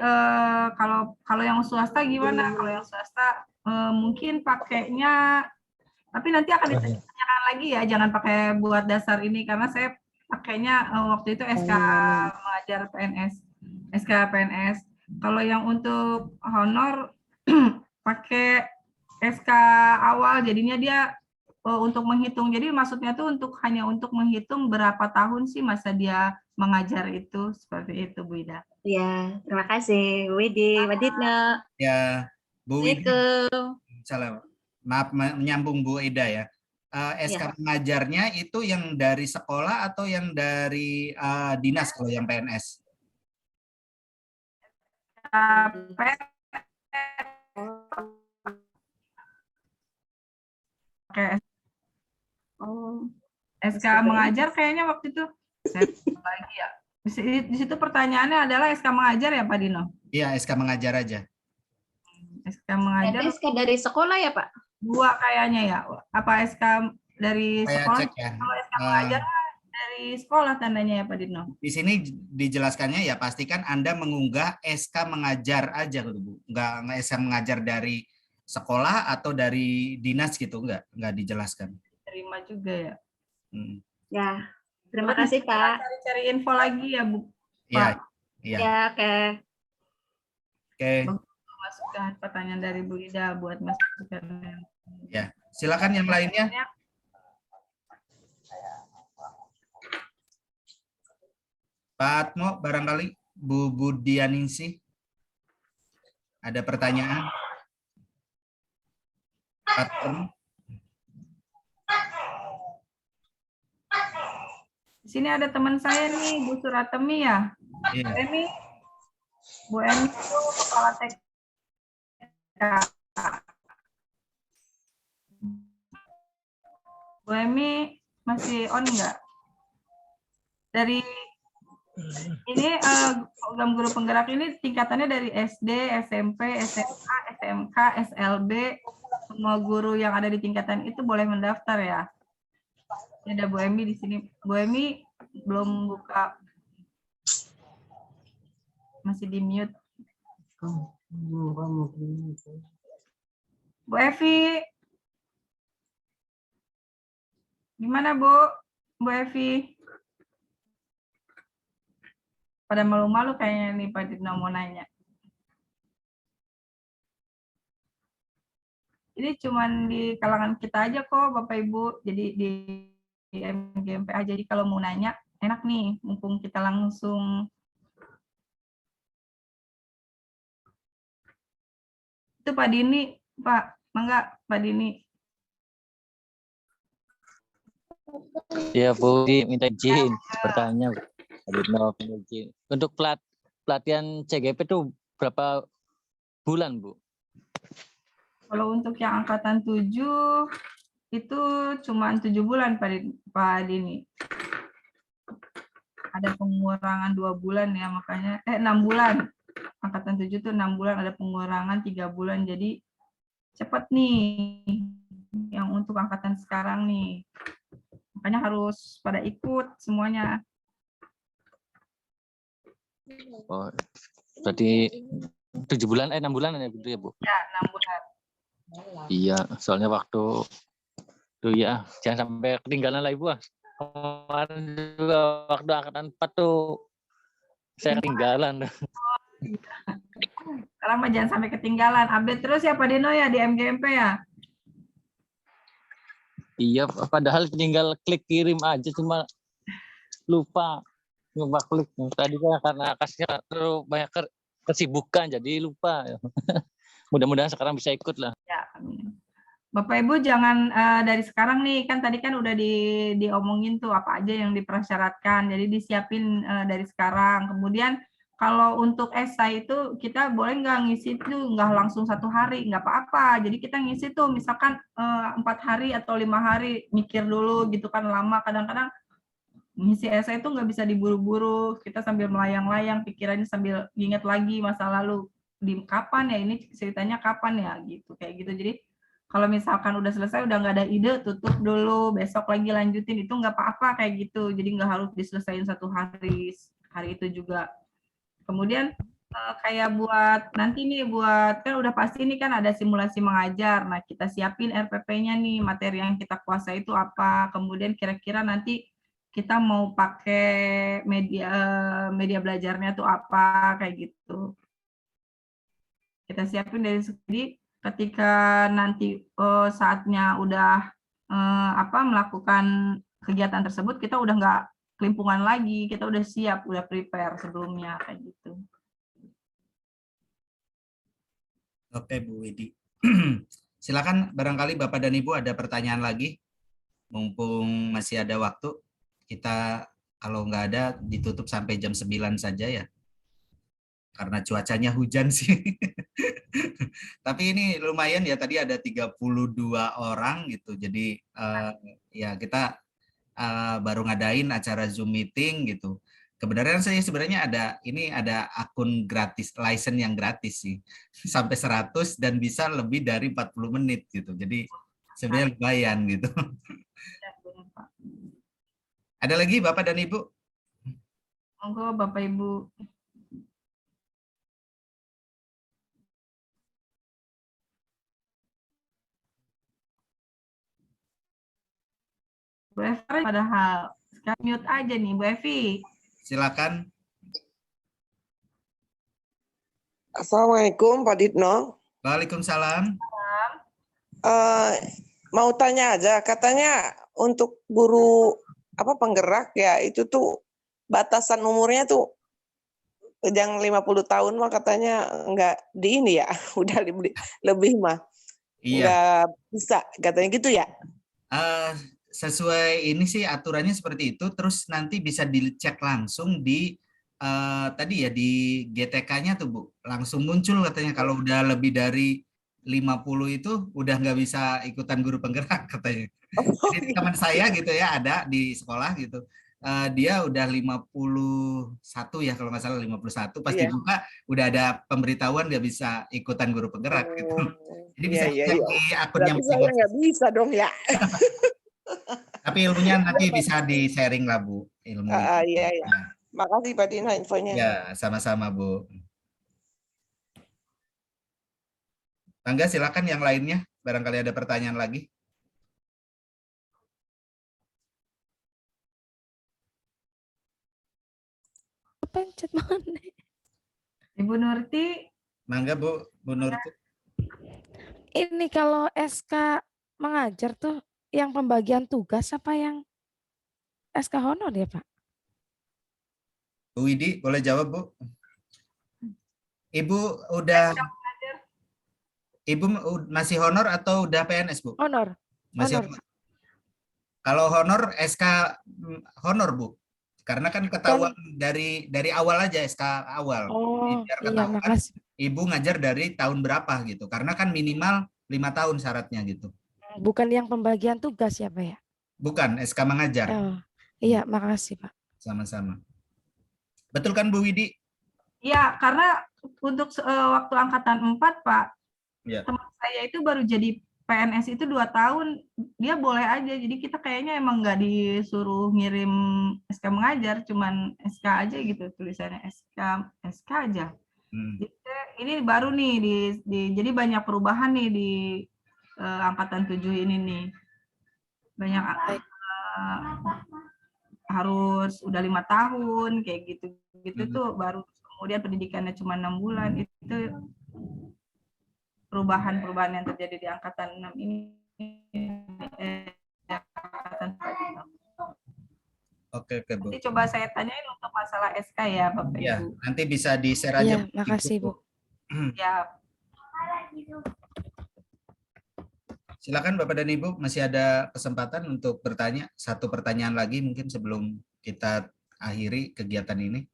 kalau yang swasta gimana? Kalau yang swasta mungkin pakainya, tapi nanti akan ditanyakan lagi ya, jangan pakai buat dasar ini karena saya pakainya waktu itu SK mengajar PNS. SK PNS. Kalau yang untuk honor pakai SK awal, jadinya dia untuk menghitung. Jadi maksudnya tuh hanya untuk menghitung berapa tahun sih masa dia mengajar itu, seperti itu Bu Ida. Ya, terima kasih Bu Widi, Pak Dino. Ya, Bu Widi. Assalamualaikum. Salam. Maaf menyambung Bu Ida ya. SK mengajarnya itu yang dari sekolah atau yang dari dinas kalau yang PNS? SK mengajar kayaknya waktu itu saya lagi ya. Di situ pertanyaannya adalah SK mengajar ya Pak Dino? Iya, SK mengajar aja. SK mengajar. SK dari sekolah ya Pak? Dua kayaknya ya. Apa SK dari Saya sekolah? cek ya. Kalau SK mengajar dari sekolah tandanya ya Pak Dino? Di sini dijelaskannya ya pastikan Anda mengunggah SK mengajar aja Bu. Nggak SK mengajar dari sekolah atau dari dinas gitu, nggak dijelaskan. Terima juga ya. Ya, terima kasih Pak. Cari info lagi ya Bu. Iya. Iya. Ya, oke. Oke. Masukkan pertanyaan dari Bu Ida buat masukkan. Ya, silakan yang lainnya. Pak Atmo, barangkali Bu Budianingsih ada pertanyaan? Pak Atmo. Di sini ada teman saya nih, Bu Suratemi ya. Iya. Bu Emi itu kepala TK. Bu Emi masih on nggak? Dari ini program guru penggerak ini tingkatannya dari SD, SMP, SMA, SMK, SLB, semua guru yang ada di tingkatan itu boleh mendaftar ya. Ini ada Bu Emi di sini. Bu Emi belum buka, masih di mute. Bu Evi, gimana Bu? Bu Evi? Pada malu-malu kayaknya nih Pak Dino mau nanya. Ini cuman di kalangan kita aja kok Bapak Ibu. Jadi di MGMPA. Jadi kalau mau nanya enak nih, mumpung kita langsung. Itu Pak Dini, Pak. Mangga Pak Dini. Ya Bu, minta izin bertanya. Izin. Untuk pelatihan CGP itu berapa bulan Bu? Kalau untuk yang angkatan 7 itu cuma 7 bulan Pak Dini. Ada pengurangan 2 bulan ya, makanya 6 bulan. Angkatan 7 itu 6 bulan, ada pengurangan 3 bulan. Jadi cepat nih yang untuk angkatan sekarang nih. Makanya harus pada ikut semuanya. Oh, berarti 7 bulan, 6 bulan ya gitu ya Bu? Ya, 6 bulan. Iya, soalnya waktu tuh ya, jangan sampai ketinggalan lah Ibu. Kemarin juga waktu angkatan 4 tuh saya ketinggalan. Sekarang mah jangan sampai ketinggalan. Update terus ya Pak Dino ya di MGMP ya. Iya, padahal tinggal klik kirim aja, cuma lupa klik. Tadi karena kasihnya terlalu banyak kesibukan, jadi lupa. Mudah-mudahan sekarang bisa ikut lah. Ya, amin. Bapak Ibu jangan dari sekarang nih, kan tadi kan udah diomongin tuh apa aja yang dipersyaratkan, jadi disiapin dari sekarang. Kemudian kalau untuk esai itu kita boleh nggak ngisi tuh nggak langsung 1 hari, nggak apa-apa. Jadi kita ngisi tuh misalkan 4 hari atau 5 hari, mikir dulu gitu kan, lama. Kadang-kadang ngisi esai itu nggak bisa diburu-buru, kita sambil melayang-layang, pikirannya sambil ingat lagi masa lalu, di kapan ya ini ceritanya kapan ya gitu, kayak gitu. Jadi kalau misalkan udah selesai, udah nggak ada ide, tutup dulu, besok lagi lanjutin, itu nggak apa-apa kayak gitu. Jadi nggak harus diselesain 1 hari itu juga. Kemudian kayak buat nanti nih, buat kan udah pasti nih kan ada simulasi mengajar. Nah, kita siapin RPP-nya nih, materi yang kita kuasai itu apa. Kemudian kira-kira nanti kita mau pakai media belajarnya tuh apa, kayak gitu. Kita siapin dari segi ketika nanti saatnya udah melakukan kegiatan tersebut, kita udah nggak kelimpungan lagi, kita udah siap, udah prepare sebelumnya kayak gitu. Oke Bu Widi. Silakan, barangkali Bapak dan Ibu ada pertanyaan lagi. Mumpung masih ada waktu, kita kalau nggak ada ditutup sampai jam 9 saja ya. Karena cuacanya hujan sih. Tapi ini lumayan ya, tadi ada 32 orang gitu. Jadi ya kita baru ngadain acara Zoom meeting gitu. Kebenaran saya sebenarnya ada akun gratis, license yang gratis sih. Sampai 100 dan bisa lebih dari 40 menit gitu. Jadi sebenarnya lumayan gitu. Ada lagi Bapak dan Ibu? Monggo Bapak Ibu. Bu Evi padahal sekarang mute aja nih Bu Evi. Silakan. Assalamualaikum Pak Ditno. Waalaikumsalam. Mau tanya aja, katanya untuk guru penggerak ya itu tuh batasan umurnya tuh yang 50 tahun mah katanya nggak di ini ya, udah lebih mah nggak bisa katanya gitu ya. Sesuai ini sih aturannya seperti itu, terus nanti bisa dicek langsung di tadi ya di GTK-nya tuh Bu, langsung muncul katanya kalau udah lebih dari 50 itu udah nggak bisa ikutan guru penggerak katanya. Oh, Jadi teman saya gitu ya, ada di sekolah gitu. Dia udah 51 ya kalau nggak salah, 51 pas iya. dibuka udah ada pemberitahuan nggak bisa ikutan guru penggerak gitu. Oh, Jadi iya, bisa iya, dicek iya. di akunnya Berarti saya nggak bisa dong ya. tapi ilmunya nanti bisa di-sharing lah Bu, ilmu itu. Iya, iya. Nah, Makasih Pak Dino infonya. ya, sama-sama Bu. Tangga silakan yang lainnya, barangkali ada pertanyaan lagi. Pencet mana? Ibu Nurti, Mangga Bu, Bu Nurti. Ini kalau SK mengajar tuh yang pembagian tugas apa yang SK honor ya Pak? Bu Widi, boleh jawab Bu? Ibu udah, Ibu masih honor atau udah PNS Bu? Honor. Masih Honor. honor. Kalau honor SK honor Bu, karena kan ketahuan dari awal aja SK awal. Oh Biar iya, ketahuan makasih. Ibu ngajar dari tahun berapa gitu, karena kan minimal 5 tahun syaratnya gitu. Bukan yang pembagian tugas ya Pak ya? Bukan SK mengajar. Oh, iya, makasih Pak. Sama-sama. Betul kan Bu Widi? ya karena untuk waktu angkatan 4 Pak, Iya. teman saya itu baru jadi PNS itu 2 tahun, dia boleh aja. Jadi kita kayaknya emang nggak disuruh ngirim SK mengajar, cuman SK aja gitu tulisannya SK aja. Jadi, ini baru nih jadi banyak perubahan nih di angkatan 7 ini nih. Banyak harus udah 5 tahun kayak gitu tuh, baru kemudian pendidikannya cuma 6 bulan. Itu perubahan-perubahan yang terjadi di angkatan 6 ini. Angkatan 4. Oke Bu. Nanti coba saya tanyain untuk masalah SK ya Bapak Ya, Ibu. nanti bisa di-share aja. Iya, makasih Bu. Ya, Silakan Bapak dan Ibu, masih ada kesempatan untuk bertanya. Satu pertanyaan lagi mungkin sebelum kita akhiri kegiatan ini.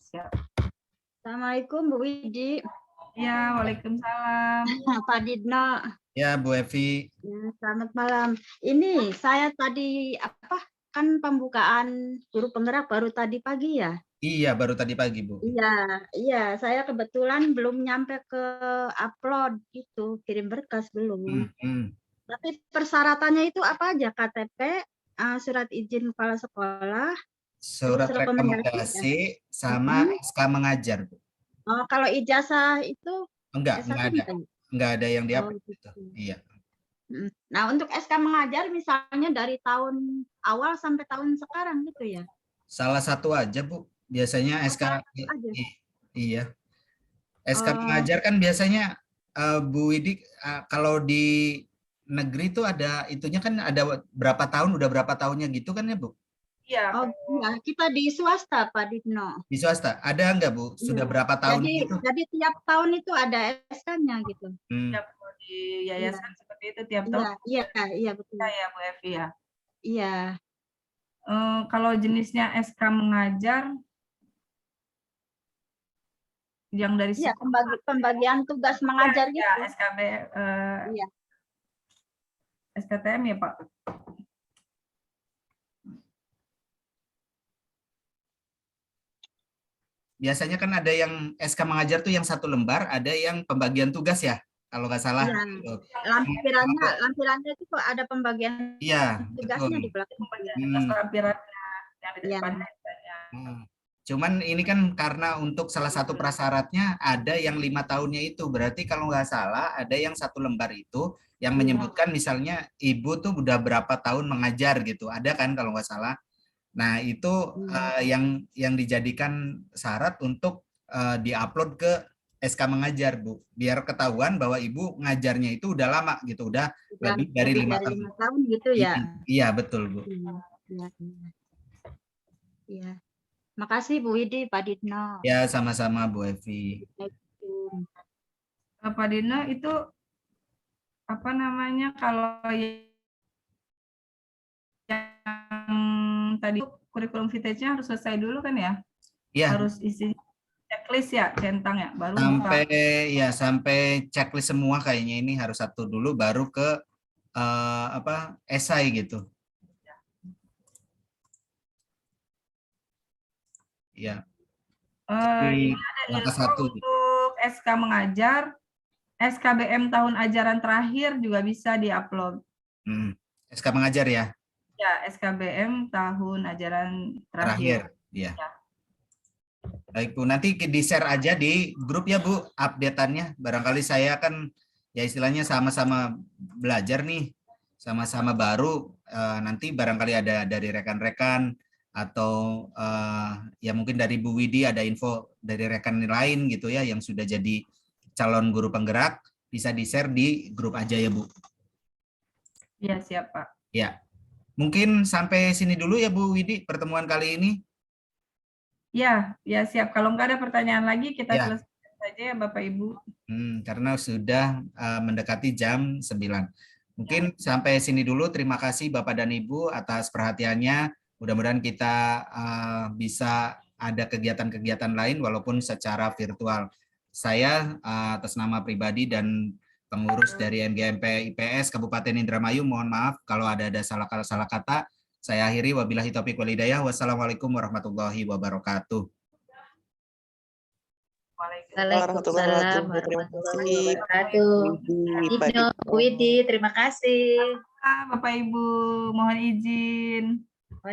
siap. Assalamualaikum Bu Widi. Ya, waalaikumsalam. Pak Dino. Ya Bu Evi. Ya, selamat malam. Ini saya tadi kan pembukaan guru penggerak baru tadi pagi ya? Iya, baru tadi pagi Bu. Iya, saya kebetulan belum nyampe ke upload itu, kirim berkas belum. Tapi persyaratannya itu apa aja? KTP, surat izin kepala sekolah, Surat rekomendasi sama SK mengajar Bu. Oh, kalau ijazah itu Enggak ada. Enggak ada yang di-upload gitu. Iya. Nah, untuk SK mengajar misalnya dari tahun awal sampai tahun sekarang gitu ya? Salah satu aja Bu. Biasanya SK iya. SK mengajar kan biasanya Bu Widi, kalau di negeri itu ada itunya kan, ada berapa tahun, udah berapa tahunnya gitu kan ya Bu? Iya. Oh iya, kita di swasta Pak Dino. Di swasta ada nggak Bu? Sudah berapa tahun gitu? Jadi tiap tahun itu ada SK-nya gitu. Di yayasan seperti itu tiap tahun. Iya betul. Ya Bu Evi ya. Iya. Kalau jenisnya SK mengajar yang dari pembagian tugas mengajar gitu. Ya, SKB iya. SKTM ya Pak. Biasanya kan ada yang SK mengajar tuh yang 1 lembar, ada yang pembagian tugas ya, kalau nggak salah. Iya. Lampirannya itu kok ada pembagian tugasnya di belakang. Lampirannya yang di depannya. Cuman ini kan karena untuk salah satu prasyaratnya ada yang 5 tahunnya itu, berarti kalau nggak salah ada yang 1 lembar itu yang menyebutkan misalnya ibu tuh udah berapa tahun mengajar gitu, ada kan kalau nggak salah. Nah itu yang dijadikan syarat untuk diupload ke SK mengajar Bu, biar ketahuan bahwa ibu ngajarnya itu udah lama gitu, udah lebih dari 5 tahun gitu ya. Iya betul Bu. Iya. Makasih Bu Widi, Pak Dino. Ya sama-sama Bu Evi. Pak Dino itu apa namanya, kalau yang tadi kurikulum vitae-nya harus selesai dulu kan ya? Ya, Harus isi checklist ya, centang ya, baru buka. sampai checklist semua kayaknya ini harus satu dulu baru ke esai gitu. Ya. Ini Jadi, ada langkah info satu. untuk SK mengajar, SKBM tahun ajaran terakhir juga bisa diupload. SK mengajar ya. Ya, SKBM tahun ajaran Terakhir. terakhir. Ya. Ya. Baik Bu, nanti di-share aja di grup ya Bu, update-annya. Barangkali saya kan ya istilahnya sama-sama belajar nih, sama-sama baru. Nanti barangkali ada dari rekan-rekan atau ya mungkin dari Bu Widi ada info dari rekan lain gitu ya yang sudah jadi calon guru penggerak, bisa di-share di grup aja ya Bu. Iya, siap Pak. Ya, mungkin sampai sini dulu ya Bu Widi pertemuan kali ini. Ya, ya siap. Kalau nggak ada pertanyaan lagi, kita Ya. selesaikan saja ya Bapak Ibu. Karena sudah mendekati jam 9. Mungkin sampai sini dulu. Terima kasih Bapak dan Ibu atas perhatiannya. Mudah-mudahan kita bisa ada kegiatan-kegiatan lain walaupun secara virtual. Saya atas nama pribadi dan pengurus dari MGMP IPS Kabupaten Indramayu, mohon maaf kalau ada salah kata. Saya akhiri, wabillahi taufiq wal hidayah. Wassalamualaikum warahmatullahi wabarakatuh. Waalaikumsalam warahmatullahi wabarakatuh. Ibnu Widi, terima kasih. Bapak Ibu, mohon izin.